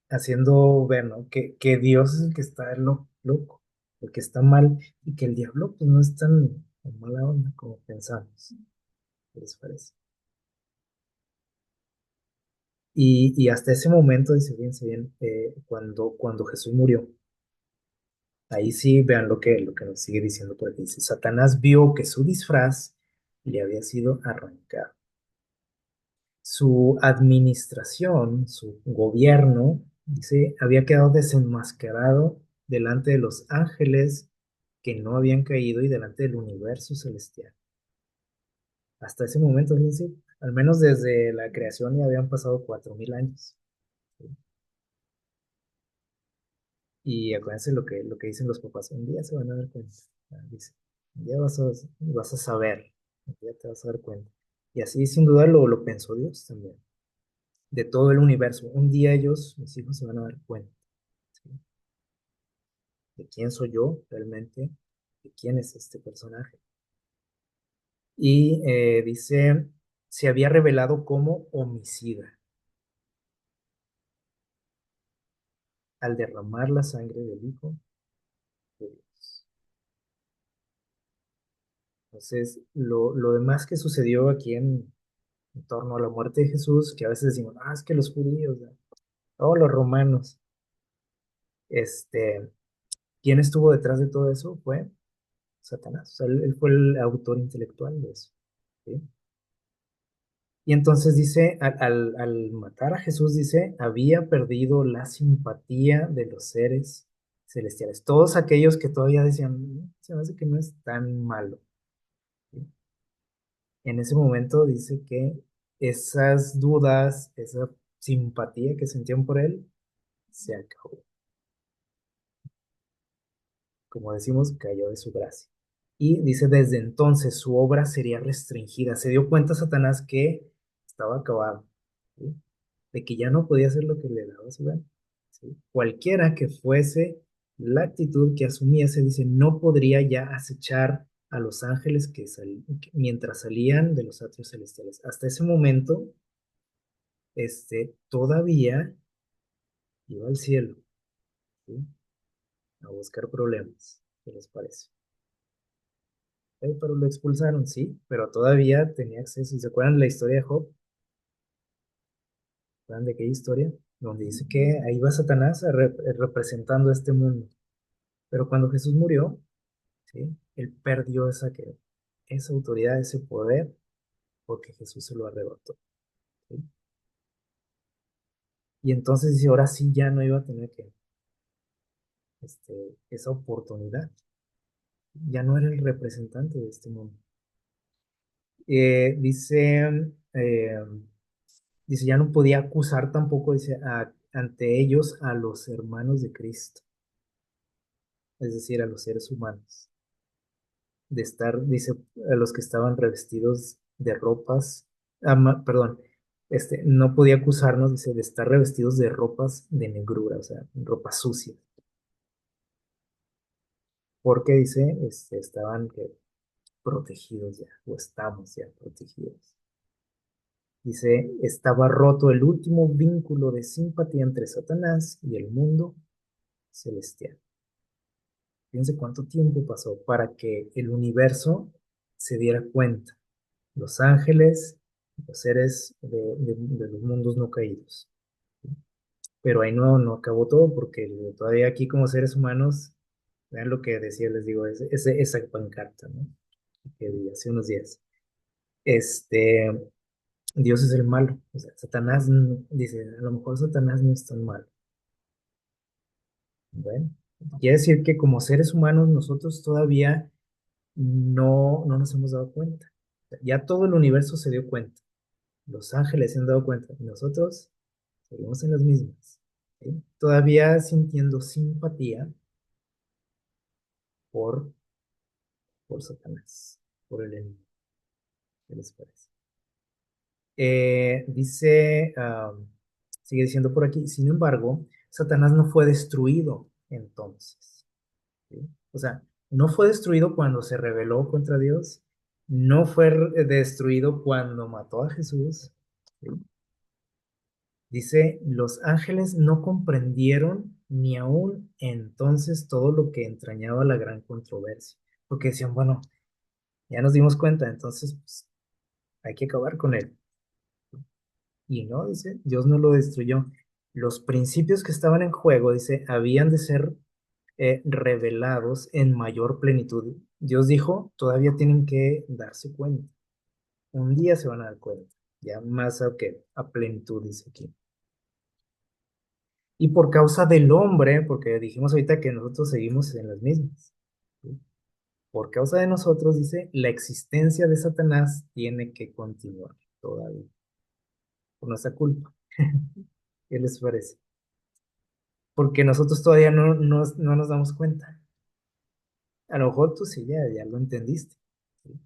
Haciendo ver, ¿no? Que Dios es el que está loco, el que está mal, y que el diablo, pues, no es tan mala onda como pensamos. ¿Qué les parece? Y hasta ese momento, dice, fíjense bien, cuando Jesús murió, ahí sí vean lo que nos sigue diciendo por aquí. Dice, Satanás vio que su disfraz le había sido arrancado. Su administración, su gobierno, dice, había quedado desenmascarado delante de los ángeles que no habían caído y delante del universo celestial. Hasta ese momento, fíjense, al menos desde la creación ya habían pasado 4000 años. ¿Sí? Y acuérdense lo que dicen los papás, un día se van a dar cuenta. Dice, un día vas a saber, un día te vas a dar cuenta. Y así sin duda lo pensó Dios también, de todo el universo. Un día ellos, mis hijos, se van a dar cuenta, ¿sí? De quién soy yo realmente, de quién es este personaje. Y dice, se había revelado como homicida al derramar la sangre del Hijo de Dios. Entonces, lo demás que sucedió aquí en torno a la muerte de Jesús, que a veces decimos, es que los judíos, ¿no? O los romanos, este, ¿quién estuvo detrás de todo eso? Fue Satanás. O sea, él fue el autor intelectual de eso. ¿Sí? Y entonces dice, al matar a Jesús, dice, había perdido la simpatía de los seres celestiales. Todos aquellos que todavía decían, se me hace que no es tan malo. ¿Sí? En ese momento dice que esas dudas, esa simpatía que sentían por él, se acabó. Como decimos, cayó de su gracia. Y dice, desde entonces su obra sería restringida. Se dio cuenta Satanás que estaba acabado, ¿sí? De que ya no podía hacer lo que le daba su gana, ¿sí? Cualquiera que fuese la actitud que asumiese, dice, no podría ya acechar a los ángeles mientras salían de los atrios celestiales. Hasta ese momento, todavía iba al cielo, ¿sí? A buscar problemas. ¿Qué les parece? Pero lo expulsaron, sí, pero todavía tenía acceso. ¿Se acuerdan de la historia de Job? ¿Se acuerdan de aquella historia? Donde dice que ahí va Satanás representando este mundo. Pero cuando Jesús murió, ¿sí? Él perdió esa autoridad, ese poder, porque Jesús se lo arrebató. ¿Sí? Y entonces dice, ahora sí ya no iba a tener esa oportunidad. ya no era el representante de este mundo. Eh, dice, eh, dice, ya no podía acusar tampoco, dice, ante ellos a los hermanos de Cristo, es decir, a los seres humanos, de estar, dice, a los que estaban revestidos de ropas, perdón, no podía acusarnos, dice, de estar revestidos de ropas de negrura, o sea, ropa sucia, porque dice, estaban protegidos ya, o estamos ya protegidos. Dice, estaba roto el último vínculo de simpatía entre Satanás y el mundo celestial. Fíjense cuánto tiempo pasó para que el universo se diera cuenta. Los ángeles, los seres de los mundos no caídos. Pero ahí no acabó todo porque todavía aquí como seres humanos, vean lo que decía, les digo, esa pancarta, ¿no? Que vi hace unos días. Este, Dios es el malo. O sea, Satanás dice, a lo mejor Satanás no es tan malo. Bueno, quiere decir que como seres humanos nosotros todavía no nos hemos dado cuenta. Ya todo el universo se dio cuenta. Los ángeles se han dado cuenta. Y nosotros seguimos en las mismas. ¿Sí? Todavía sintiendo simpatía por, por Satanás, por el enemigo. ¿Qué les parece? Dice, sigue diciendo por aquí, sin embargo, Satanás no fue destruido entonces. ¿Sí? O sea, no fue destruido cuando se rebeló contra Dios, no fue destruido cuando mató a Jesús. ¿Sí? Dice, los ángeles no comprendieron ni aún entonces todo lo que entrañaba la gran controversia, porque decían, bueno, ya nos dimos cuenta, entonces pues, hay que acabar con él. Y no, dice, Dios no lo destruyó. Los principios que estaban en juego, dice, habían de ser revelados en mayor plenitud. Dios dijo, todavía tienen que darse cuenta. Un día se van a dar cuenta. Ya más a plenitud, dice aquí. Y por causa del hombre, porque dijimos ahorita que nosotros seguimos en las mismas. ¿Sí? Por causa de nosotros, dice, la existencia de Satanás tiene que continuar todavía. Por nuestra culpa. ¿Qué les parece? Porque nosotros todavía no nos damos cuenta. A lo mejor tú sí, ya lo entendiste. ¿Sí?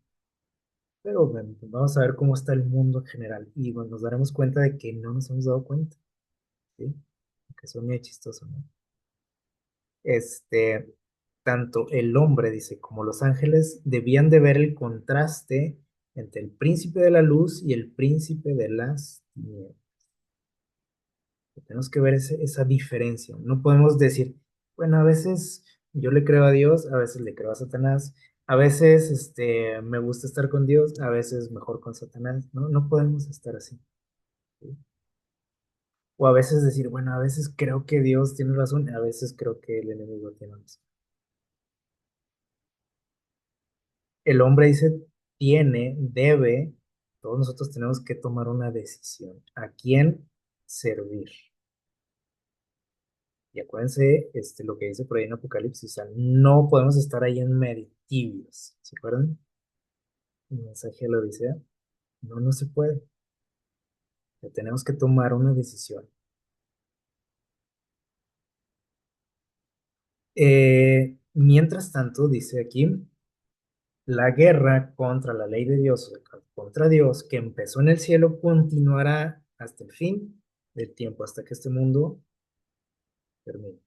Pero bueno, pues vamos a ver cómo está el mundo en general. Y bueno, nos daremos cuenta de que no nos hemos dado cuenta. ¿Sí? Que son muy chistosos, ¿no? Este, tanto el hombre, dice, como los ángeles debían de ver el contraste entre el príncipe de la luz y el príncipe de las tinieblas. Tenemos que ver esa diferencia. No podemos decir, bueno, a veces yo le creo a Dios, a veces le creo a Satanás, a veces me gusta estar con Dios, a veces mejor con Satanás. No podemos estar así. ¿Sí? O a veces decir, bueno, a veces creo que Dios tiene razón, a veces creo que el enemigo tiene razón. El hombre dice, debe, todos nosotros tenemos que tomar una decisión. ¿A quién servir? Y acuérdense lo que dice por ahí en Apocalipsis, o sea, no podemos estar ahí en medio, tibios. ¿Se acuerdan? El mensaje de la Odisea. No se puede. Ya tenemos que tomar una decisión. Mientras tanto, dice aquí, la guerra contra la ley de Dios, o sea, contra Dios, que empezó en el cielo, continuará hasta el fin del tiempo, hasta que este mundo termine.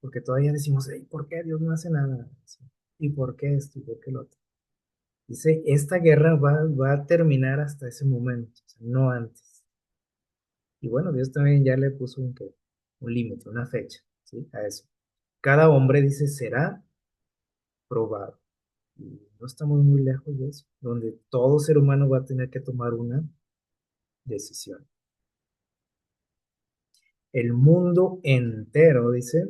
Porque todavía decimos, "Ey, ¿por qué Dios no hace nada? Sí. ¿Y por qué esto? ¿Y por qué lo otro?" Dice, esta guerra va a terminar hasta ese momento, o sea, no antes. Y bueno, Dios también ya le puso un límite, una fecha, ¿sí? A eso. Cada hombre, dice, será probado. Y no estamos muy lejos de eso, donde todo ser humano va a tener que tomar una decisión. El mundo entero, dice,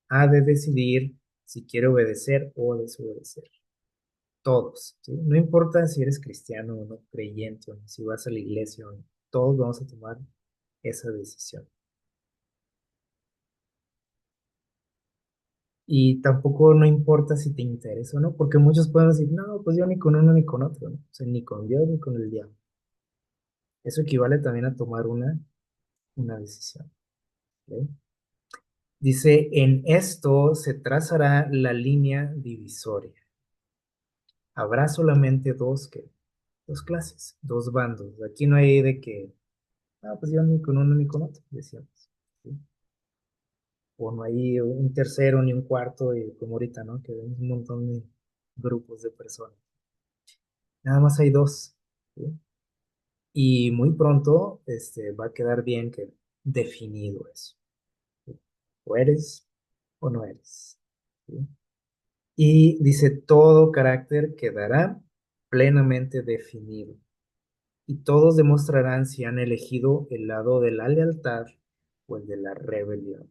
ha de decidir si quiere obedecer o desobedecer. Todos, ¿sí? No importa si eres cristiano o no, creyente o no, si vas a la iglesia o no, todos vamos a tomar esa decisión. Y tampoco no importa si te interesa o no, porque muchos pueden decir, no, pues yo ni con uno ni con otro, ¿no? O sea, ni con Dios ni con el diablo. Eso equivale también a tomar una decisión. ¿Ok? Dice, en esto se trazará la línea divisoria. Habrá solamente dos clases, dos bandos. Aquí no hay de que, ah, pues yo ni con uno ni con otro, decíamos. ¿Sí? O no hay un tercero ni un cuarto, y como ahorita, ¿no? Que vemos un montón de grupos de personas. Nada más hay dos. ¿Sí? Y muy pronto va a quedar bien que definido eso. ¿Sí? O eres o no eres. ¿Sí? Y dice, todo carácter quedará plenamente definido. Y todos demostrarán si han elegido el lado de la lealtad o el de la rebelión.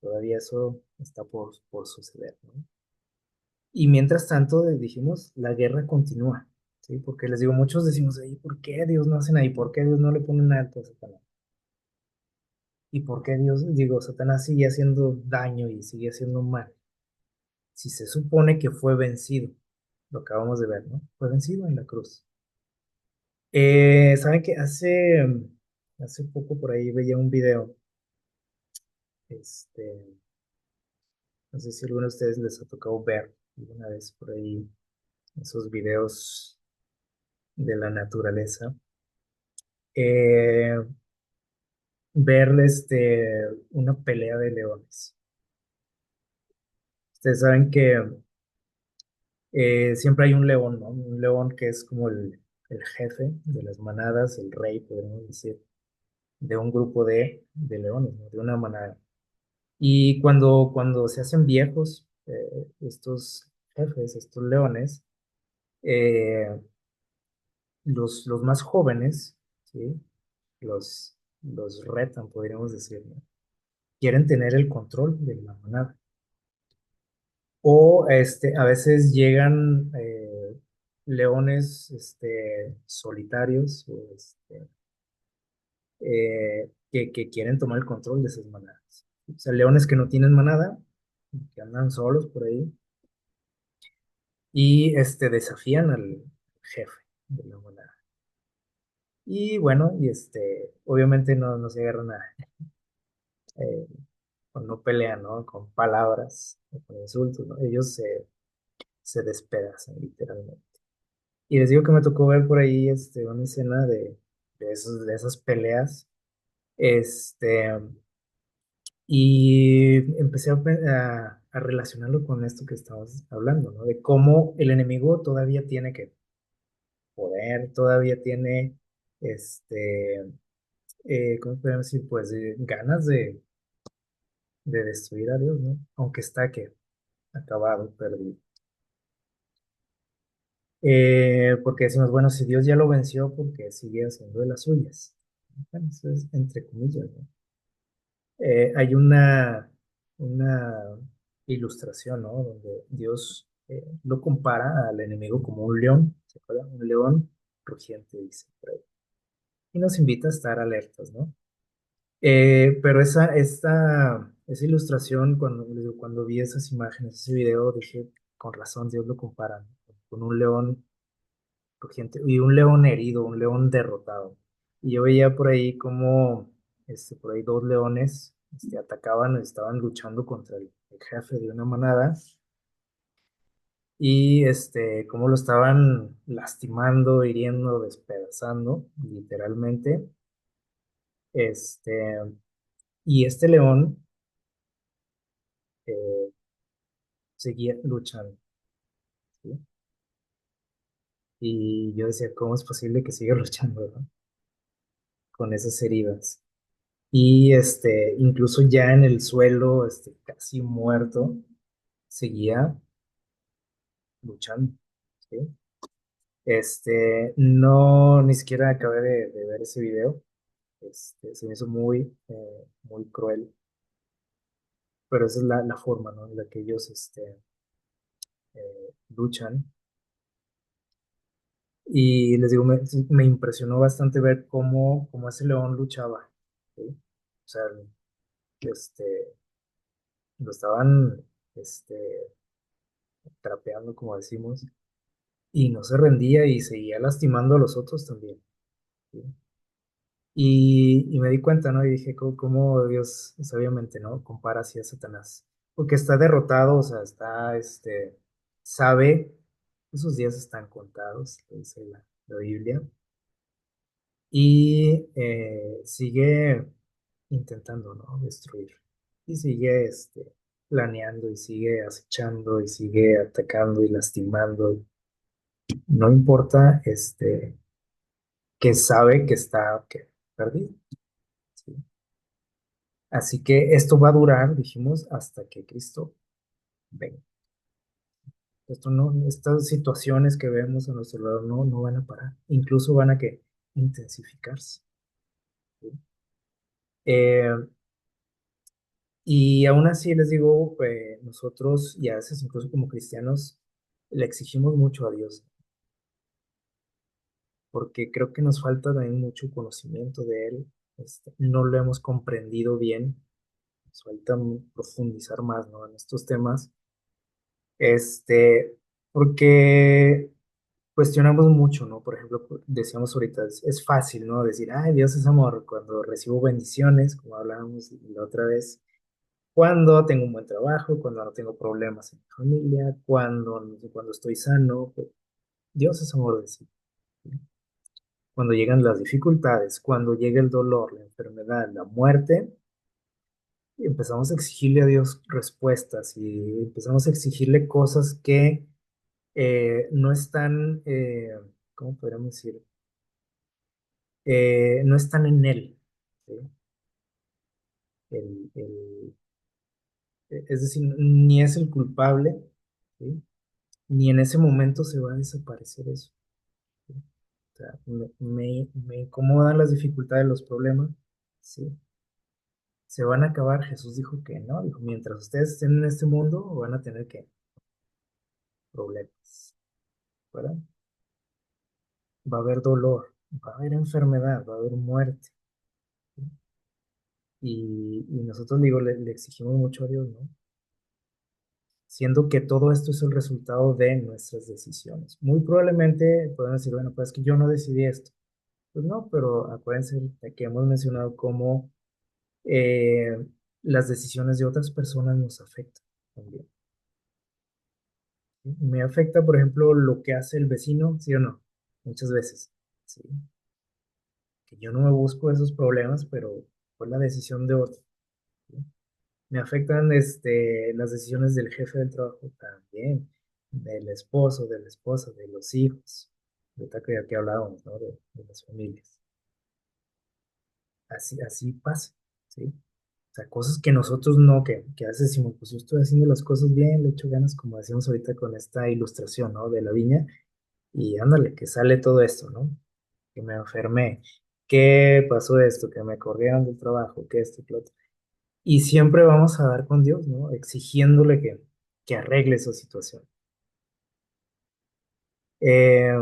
Todavía eso está por suceder, ¿no? Y mientras tanto, dijimos, la guerra continúa, ¿sí? Porque les digo, muchos decimos, ahí, ¿por qué Dios no hacen ahí? ¿Por qué Dios no le pone un alto a Satanás? ¿Y por qué Dios, digo, Satanás sigue haciendo daño y sigue haciendo mal? Si se supone que fue vencido, lo acabamos de ver, ¿no? Fue vencido en la cruz. ¿Saben que hace poco por ahí veía un video? Este, no sé si alguno de ustedes les ha tocado ver alguna vez por ahí esos videos de la naturaleza. Eh, Ver una pelea de leones. Ustedes saben que siempre hay un león, ¿no? Un león que es como el jefe de las manadas, el rey, podríamos decir, de un grupo de leones, ¿no? De una manada. Y cuando se hacen viejos, estos jefes, estos leones, eh, los más jóvenes, ¿sí? Los retan, podríamos decir, ¿no? Quieren tener el control de la manada. O a veces llegan leones solitarios o que quieren tomar el control de esas manadas. O sea, leones que no tienen manada, que andan solos por ahí y desafían al jefe de la manada. Y bueno, obviamente no se agarran eh, o no pelean, ¿no? Con palabras o con insultos, ¿no? Ellos se despedazan literalmente. Y les digo que me tocó ver por ahí una escena de esas peleas. Este, y empecé a relacionarlo con esto que estamos hablando, ¿no? De cómo el enemigo todavía tiene que poder, todavía tiene, ¿cómo podemos decir? Pues ganas de destruir a Dios, ¿no? Aunque está que acabado, perdido. Porque decimos, bueno, si Dios ya lo venció, porque sigue haciendo de las suyas. Bueno, eso es entre comillas, ¿no? Hay una ilustración, ¿no? Donde Dios lo compara al enemigo como un león, ¿se acuerdan? Un león rugiente, dice por ahí. Y nos invita a estar alertas, ¿no? Pero esa ilustración, cuando vi esas imágenes, ese video, dije, con razón, Dios lo compara, ¿no? Con un león rugiente y un león herido, un león derrotado. Y yo veía por ahí como, por ahí dos leones, atacaban, estaban luchando contra el jefe de una manada y, cómo lo estaban lastimando, hiriendo, despedazando, literalmente. Este, y este león eh, seguía luchando, ¿sí? Y yo decía, ¿cómo es posible que siga luchando, ¿no? Con esas heridas? Y incluso ya en el suelo, casi muerto, seguía luchando, ¿sí? No, ni siquiera acabé de ver ese video. Se me hizo muy cruel, pero esa es la forma, ¿no? En la que ellos luchan. Y les digo, me impresionó bastante ver cómo ese león luchaba, ¿sí? O sea, este, lo estaban, este, trapeando, como decimos, y no se rendía y seguía lastimando a los otros también. ¿Sí? Y me di cuenta, ¿no? Y dije, ¿cómo Dios sabiamente, ¿no? Compara así a Satanás. Porque está derrotado, o sea, sabe, esos días están contados, lo dice la Biblia, y sigue intentando, ¿no? Destruir. Y sigue, planeando, y sigue acechando, y sigue atacando y lastimando. No importa, que sabe que perdido. ¿Sí? Así que esto va a durar, dijimos, hasta que Cristo venga. Esto no, estas situaciones que vemos a nuestro lado no van a parar, incluso van a que intensificarse. ¿Sí? Eh, y aún así les digo, nosotros y a veces incluso como cristianos le exigimos mucho a Dios, porque creo que nos falta también mucho conocimiento de Él. No lo hemos comprendido bien, nos falta profundizar más, ¿no? En estos temas. Porque cuestionamos mucho, ¿no? Por ejemplo, decíamos ahorita, es fácil, ¿no? Decir, ay, Dios es amor, cuando recibo bendiciones, como hablábamos la otra vez, cuando tengo un buen trabajo, cuando no tengo problemas en mi familia, cuando estoy sano, pues, Dios es amor de sí. ¿Sí? Cuando llegan las dificultades, cuando llega el dolor, la enfermedad, la muerte, empezamos a exigirle a Dios respuestas y empezamos a exigirle cosas que no están, ¿cómo podríamos decir? No están en él. ¿Sí? El- el- es decir, ni es el culpable, ¿sí? Ni en ese momento se va a desaparecer eso. ¿Sí? O sea, me incomodan las dificultades, los problemas, ¿sí? Se van a acabar. Jesús dijo que no, dijo, mientras ustedes estén en este mundo, van a tener que problemas, ¿verdad? Va a haber dolor, va a haber enfermedad, va a haber muerte. ¿Sí? Y nosotros, digo, le exigimos mucho a Dios, ¿no? Siendo que todo esto es el resultado de nuestras decisiones. Muy probablemente pueden decir, bueno, pues es que yo no decidí esto. Pues no, pero acuérdense de que hemos mencionado cómo eh, las decisiones de otras personas nos afectan también. ¿Sí? Me afecta, por ejemplo, lo que hace el vecino, ¿sí o no? Muchas veces. ¿Sí? Que yo no me busco esos problemas, pero fue la decisión de otro. ¿Sí? Me afectan las decisiones del jefe del trabajo también, del esposo, de la esposa, de los hijos. Ahorita que aquí hablábamos, ¿no? De las familias. Así pasa, ¿sí? O sea, cosas que nosotros no, que a veces decimos, pues yo estoy haciendo las cosas bien, le echo ganas, como decíamos ahorita con esta ilustración, ¿no? De la viña, y ándale, que sale todo esto, ¿no? Que me enfermé, que pasó esto, que me corrieron del trabajo, que esto, que lo otro. Y siempre vamos a dar con Dios, ¿no? Exigiéndole que arregle esa situación. Eh,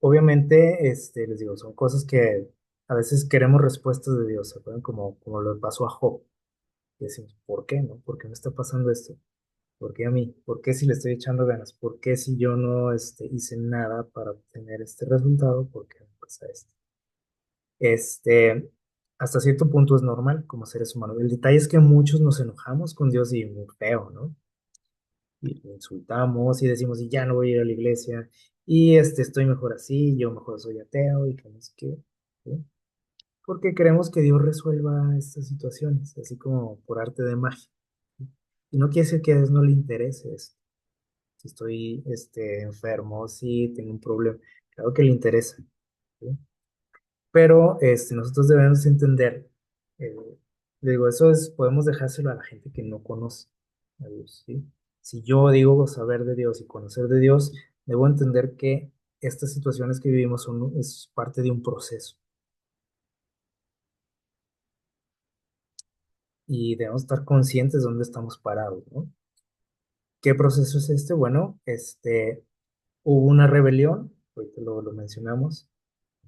obviamente, les digo, son cosas que a veces queremos respuestas de Dios, ¿se acuerdan? Como lo pasó a Job. Y decimos, ¿por qué, no? ¿Por qué me está pasando esto? ¿Por qué a mí? ¿Por qué si le estoy echando ganas? ¿Por qué si yo no hice nada para obtener este resultado? ¿Por qué me pasa esto? Este, hasta cierto punto es normal como seres humanos. El detalle es que muchos nos enojamos con Dios y muy feo, ¿no? Y lo insultamos y decimos, y ya no voy a ir a la iglesia, y estoy mejor así, yo mejor soy ateo, y que no sé qué, ¿sí? Porque queremos que Dios resuelva estas situaciones, así como por arte de magia. ¿Sí? Y no quiere decir que a Dios no le interese esto. Si estoy enfermo, si tengo un problema, claro que le interesa. ¿Sí? Pero nosotros debemos entender, eh, le digo, podemos dejárselo a la gente que no conoce a Dios, ¿sí? Si yo digo saber de Dios y conocer de Dios, debo entender que estas situaciones que vivimos es parte de un proceso y debemos estar conscientes de dónde estamos parados, ¿no? ¿Qué proceso es este? Bueno, hubo una rebelión, ahorita lo mencionamos,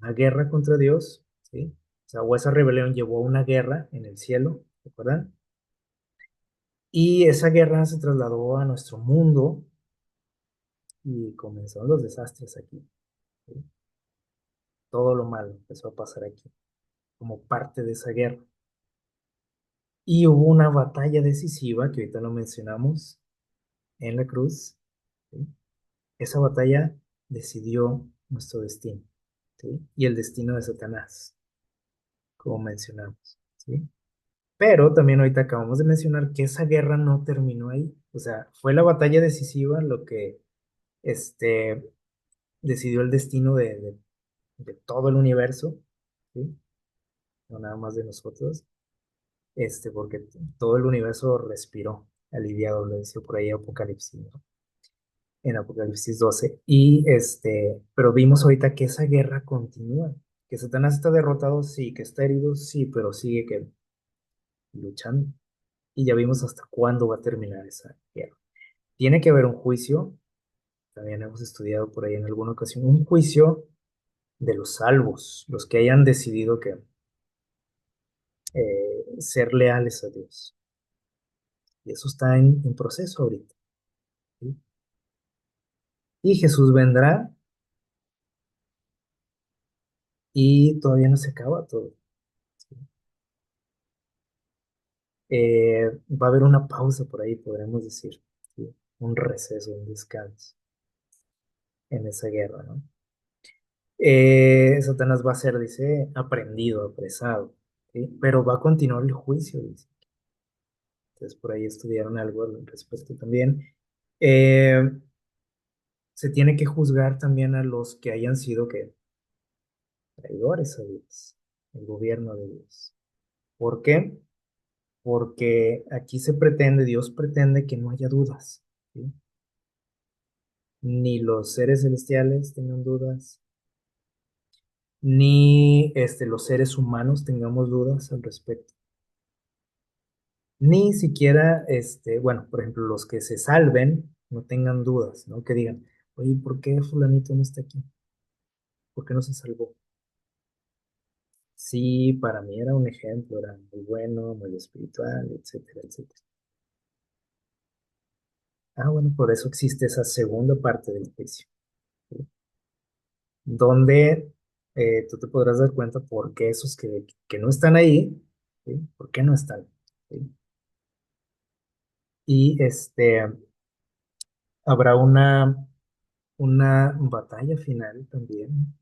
una guerra contra Dios, ¿sí? O sea, o esa rebelión llevó a una guerra en el cielo, ¿recuerdan? Y esa guerra se trasladó a nuestro mundo y comenzaron los desastres aquí. ¿Sí? Todo lo malo empezó a pasar aquí, como parte de esa guerra. Y hubo una batalla decisiva, que ahorita lo mencionamos, en la cruz. ¿Sí? Esa batalla decidió nuestro destino, ¿sí? Y el destino de Satanás, como mencionamos, ¿sí? Pero también ahorita acabamos de mencionar que esa guerra no terminó ahí. O sea, fue la batalla decisiva lo que este, decidió el destino de todo el universo, ¿sí? No nada más de nosotros, porque todo el universo respiró aliviado, lo decía por ahí Apocalipsis, ¿no? En Apocalipsis 12. Pero vimos ahorita que esa guerra continúa, que Satanás está derrotado, sí, que está herido, sí, pero sigue que luchando. Y ya vimos hasta cuándo va a terminar esa guerra. Tiene que haber un juicio, también hemos estudiado por ahí en alguna ocasión, un juicio de los salvos, los que hayan decidido que ser leales a Dios. Y eso está en proceso ahorita. ¿Sí? Y Jesús vendrá y todavía no se acaba todo. ¿Sí? Va a haber una pausa por ahí, podríamos decir. ¿Sí? Un receso, un descanso en esa guerra, ¿no? Satanás va a ser, dice, aprendido, apresado, ¿sí? Pero va a continuar el juicio, dice. Entonces, por ahí estudiaron algo al respecto también. Eh, Se tiene que juzgar también a los que hayan sido que traidores a Dios, el gobierno de Dios. ¿Por qué? Porque aquí se pretende, Dios pretende que no haya dudas, ¿sí? Ni los seres celestiales tengan dudas, ni los seres humanos tengamos dudas al respecto. Ni siquiera, bueno, por ejemplo, los que se salven no tengan dudas, ¿no? Que digan, oye, ¿por qué fulanito no está aquí? ¿Por qué no se salvó? Sí, para mí era un ejemplo, era muy bueno, muy espiritual, etcétera, etcétera. Ah, bueno, por eso existe esa segunda parte del juicio, ¿sí? Donde tú te podrás dar cuenta por qué esos que no están ahí, ¿sí? ¿Por qué no están? ¿Sí? Y habrá una batalla final también,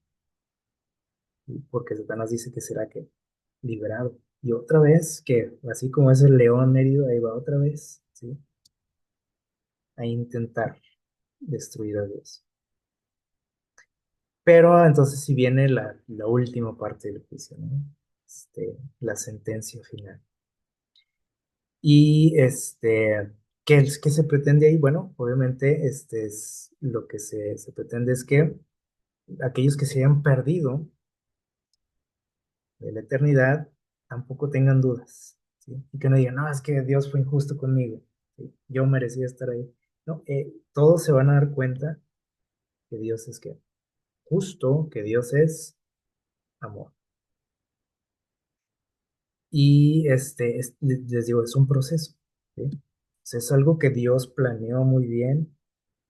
¿sí? Porque Satanás dice que será que liberado. Y otra vez, que así como es el león herido, ahí va otra vez, ¿sí? A intentar destruir a Dios. Pero entonces si viene la última parte del juicio, ¿no? La sentencia final. Y ¿qué se pretende ahí? Bueno, obviamente, es lo que se pretende es que aquellos que se hayan perdido de la eternidad tampoco tengan dudas, ¿sí? Y que no digan, no, es que Dios fue injusto conmigo, ¿sí? Yo merecía estar ahí. No, todos se van a dar cuenta que Dios es que justo, que Dios es amor. Y les digo, es un proceso, ¿sí? O sea, es algo que Dios planeó muy bien,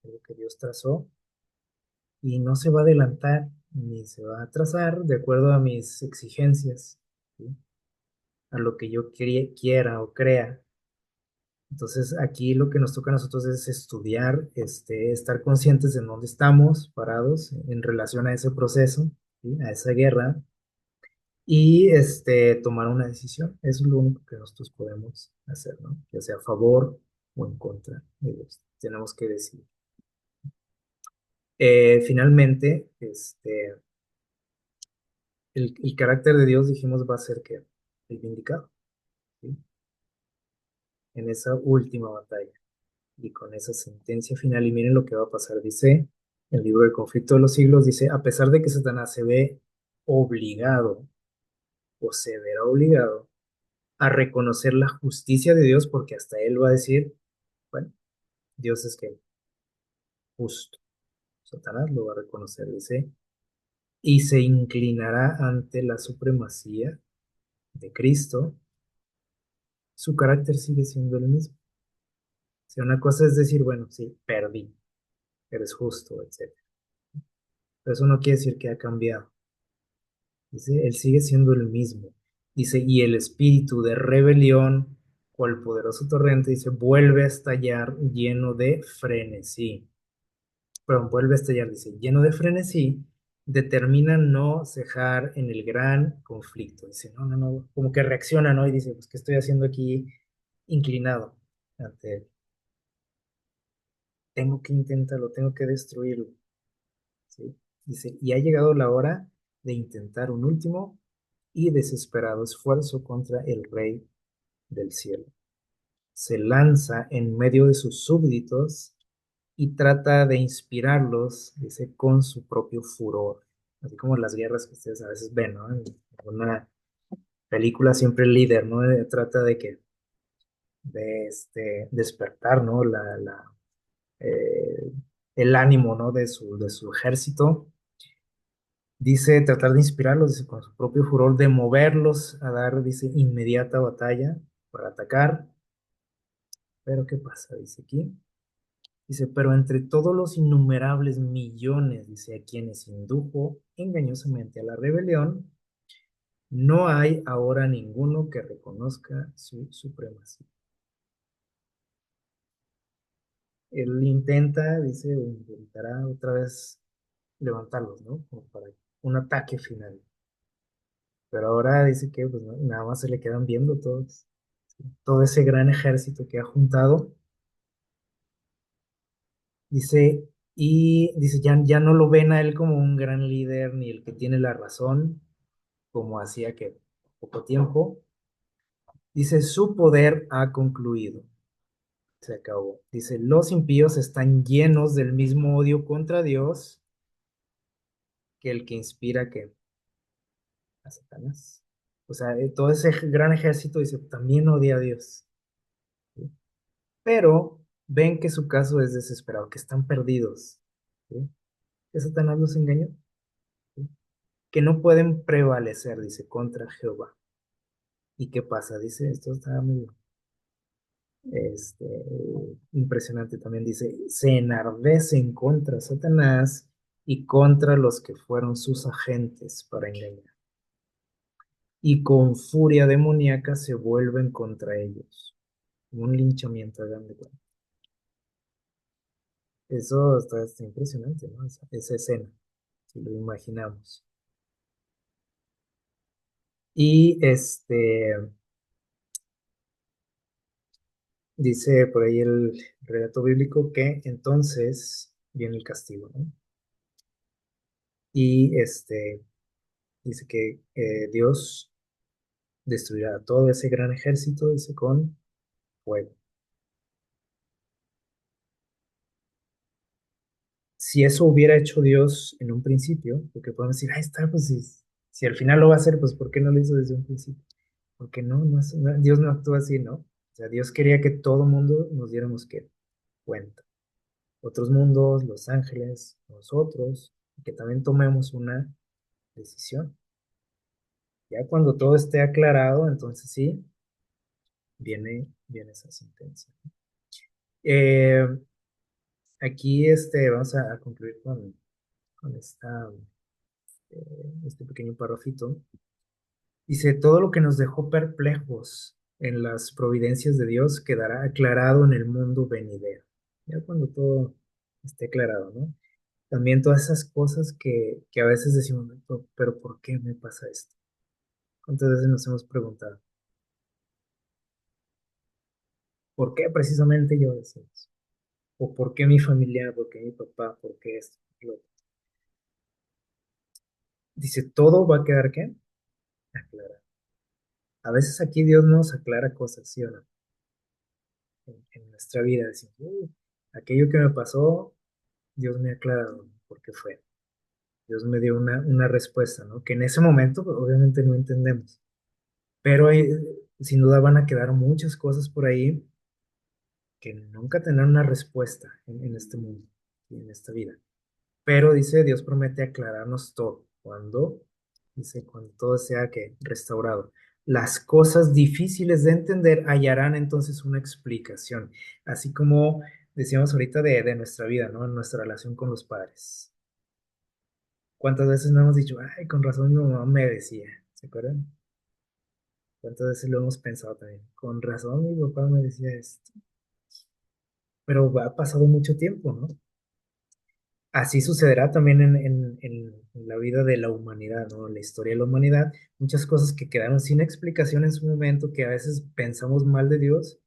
algo que Dios trazó, y no se va a adelantar ni se va a atrasar de acuerdo a mis exigencias, ¿sí? A lo que yo quiera o crea. Entonces, aquí lo que nos toca a nosotros es estudiar, estar conscientes de dónde estamos parados en relación a ese proceso, ¿sí? A esa guerra, y tomar una decisión. Eso es lo único que nosotros podemos hacer, ¿no? Ya sea a favor o en contra de Dios. Tenemos que decidir. Finalmente, el carácter de Dios, dijimos, va a ser que el vindicado, ¿sí? En esa última batalla y con esa sentencia final. Y miren lo que va a pasar. Dice el libro del conflicto de los siglos, dice, a pesar de que Satanás se ve obligado o se verá obligado a reconocer la justicia de Dios, porque hasta él va a decir, bueno, Dios es que justo. Satanás lo va a reconocer, dice, y se inclinará ante la supremacía de Cristo su carácter sigue siendo el mismo. O sea, una cosa es decir, bueno, sí, perdí, eres justo, etcétera. Pero eso no quiere decir que ha cambiado. Dice, él sigue siendo el mismo. Dice, y el espíritu de rebelión, cual poderoso torrente, dice, vuelve a estallar lleno de frenesí. Perdón, vuelve a estallar, dice, lleno de frenesí, determina no cejar en el gran conflicto. Dice, no, no, no, como que reacciona, ¿no? Y dice, pues, ¿qué estoy haciendo aquí inclinado ante él? Tengo que intentarlo, tengo que destruirlo, ¿sí? Dice, y ha llegado la hora de intentar un último y desesperado esfuerzo contra el Rey del cielo. Se lanza en medio de sus súbditos y trata de inspirarlos, dice, con su propio furor. Así como las guerras que ustedes a veces ven, ¿no? En una película siempre el líder, ¿no? Trata de despertar, ¿no? Eh, el ánimo, ¿no? De su ejército. Dice tratar de inspirarlos, dice, con su propio furor, de moverlos a dar, dice, inmediata batalla para atacar. Pero ¿qué pasa? Dice aquí. Dice, pero entre todos los innumerables millones, dice, a quienes indujo engañosamente a la rebelión, no hay ahora ninguno que reconozca su supremacía. Él intenta, dice, o intentará otra vez levantarlos, ¿no? Como para un ataque final. Pero ahora dice que pues, nada más se le quedan viendo todos, ¿sí? Todo ese gran ejército que ha juntado. Dice, y dice, ya no lo ven a él como un gran líder ni el que tiene la razón, como hacía que poco tiempo. Dice, su poder ha concluido, se acabó. Dice, los impíos están llenos del mismo odio contra Dios que el que inspira que a Satanás. O sea, todo ese gran ejército dice, también odia a Dios. ¿Sí? Pero ven que su caso es desesperado, que están perdidos. ¿Sí? Que Satanás los engañó. ¿Sí? Que no pueden prevalecer, dice, contra Jehová. ¿Y qué pasa? Dice, esto está muy este, impresionante también. Dice, se enardecen contra Satanás y contra los que fueron sus agentes para engañar. Y con furia demoníaca se vuelven contra ellos. Un linchamiento, hagan de cuenta. Eso está impresionante, ¿no? Esa escena, si lo imaginamos. Y dice por ahí el relato bíblico que entonces viene el castigo, ¿no? Y dice que Dios destruirá todo ese gran ejército, dice, con fuego. Si eso hubiera hecho Dios en un principio, porque podemos decir, ahí está, pues si al final lo va a hacer, pues ¿por qué no lo hizo desde un principio? Porque Dios no actúa así, ¿no? O sea, Dios quería que todo mundo nos diéramos cuenta. Otros mundos, los ángeles, nosotros, y que también tomemos una decisión. Ya cuando todo esté aclarado, entonces sí, viene esa sentencia. Eh, Aquí vamos a concluir con este pequeño parrafito. Dice, todo lo que nos dejó perplejos en las providencias de Dios quedará aclarado en el mundo venidero. Ya cuando todo esté aclarado, ¿no? También todas esas cosas que a veces decimos, pero ¿por qué me pasa esto? ¿Cuántas veces nos hemos preguntado, ¿por qué precisamente yo decimos? ¿O por qué mi familia? ¿Por qué mi papá? ¿Por qué esto? Lo otro? Dice, todo va a quedar, ¿qué? Aclarado. A veces aquí Dios nos aclara cosas, ¿sí o no? En nuestra vida decimos, aquello que me pasó, Dios me ha aclarado por qué fue. Dios me dio una respuesta, ¿no? Que en ese momento pues, obviamente no entendemos. Pero sin duda van a quedar muchas cosas por ahí que nunca tendrán una respuesta en este mundo y en esta vida. Pero dice, Dios promete aclararnos todo. Cuando, dice, cuando todo sea que restaurado. las cosas difíciles de entender hallarán entonces una explicación, así como decíamos ahorita de nuestra vida, ¿no? En nuestra relación con los padres. ¿Cuántas veces no hemos dicho, ay, con razón mi mamá me decía? ¿Se acuerdan? ¿Cuántas veces lo hemos pensado también? Con razón mi papá me decía esto. Pero ha pasado mucho tiempo, ¿no? Así sucederá también en la vida de la humanidad, ¿no? La historia de la humanidad, muchas cosas que quedaron sin explicación en su momento, que a veces pensamos mal de Dios,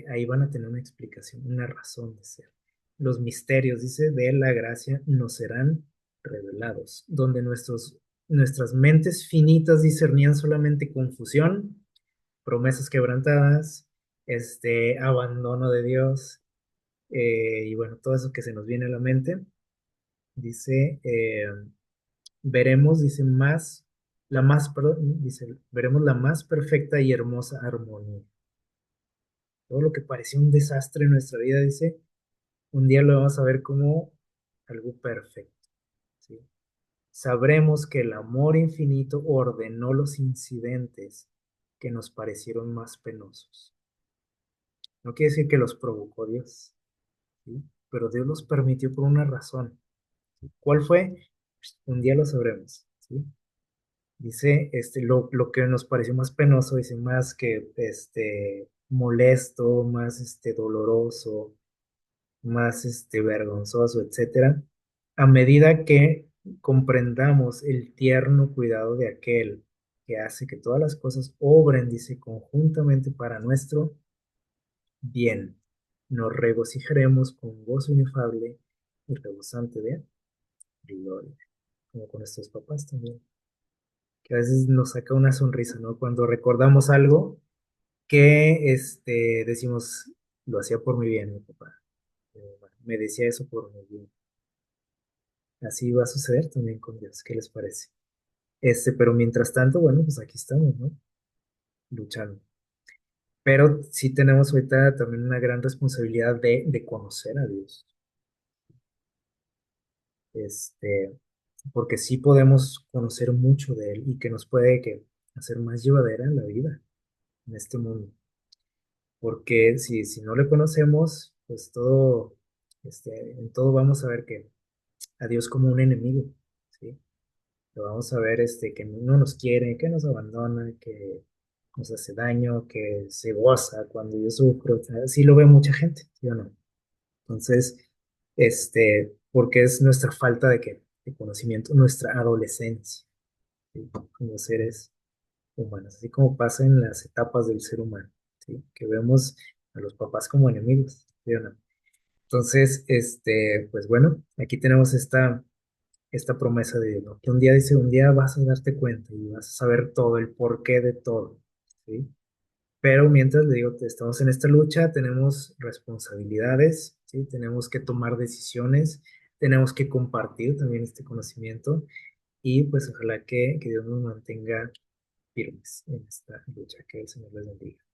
ahí van a tener una explicación, una razón de ser. Los misterios, dice, de la gracia nos serán revelados, donde nuestras mentes finitas discernían solamente confusión, promesas quebrantadas, abandono de Dios, y bueno, todo eso que se nos viene a la mente, dice, veremos, dice, dice, veremos la más perfecta y hermosa armonía. Todo lo que parecía un desastre en nuestra vida, dice, un día lo vamos a ver como algo perfecto, ¿sí? Sabremos que el amor infinito ordenó los incidentes que nos parecieron más penosos. No quiere decir que los provocó Dios, ¿sí? Pero Dios los permitió por una razón. ¿Cuál fue? Un día lo sabremos, ¿sí? Dice, lo que nos pareció más penoso, dice, más que, molesto, más, doloroso, más, vergonzoso, etcétera, a medida que comprendamos el tierno cuidado de aquel que hace que todas las cosas obren, dice, conjuntamente para nuestro bien, nos regocijaremos con gozo inefable y rebosante de gloria, como con nuestros papás también, que a veces nos saca una sonrisa, ¿no? Cuando recordamos algo que, decimos, lo hacía por mi bien, mi papá, bueno, me decía eso por mi bien. Así va a suceder también con Dios. ¿Qué les parece? Pero mientras tanto, bueno, pues aquí estamos, ¿no? Luchando. Pero sí tenemos ahorita también una gran responsabilidad de conocer a Dios. Este, porque sí podemos conocer mucho de Él y que nos puede que hacer más llevadera la vida en este mundo. Porque si no le conocemos, pues todo, en todo vamos a ver que a Dios como un enemigo, ¿sí? Lo vamos a ver que no nos quiere, que nos abandona, que nos hace daño, que se goza cuando yo sufro. O sea, así lo ve mucha gente, ¿sí o no? Entonces, porque es nuestra falta de conocimiento, nuestra adolescencia, ¿sí? Como seres humanos, así como pasa en las etapas del ser humano, ¿sí? Que vemos a los papás como enemigos, ¿sí o no? Entonces, pues bueno, aquí tenemos esta promesa de Dios, ¿no? Que un día dice, un día vas a darte cuenta y vas a saber todo, el porqué de todo, ¿sí? Pero mientras le digo, estamos en esta lucha, tenemos responsabilidades, ¿sí? Tenemos que tomar decisiones, tenemos que compartir también este conocimiento y pues ojalá que Dios nos mantenga firmes en esta lucha, que el Señor les bendiga.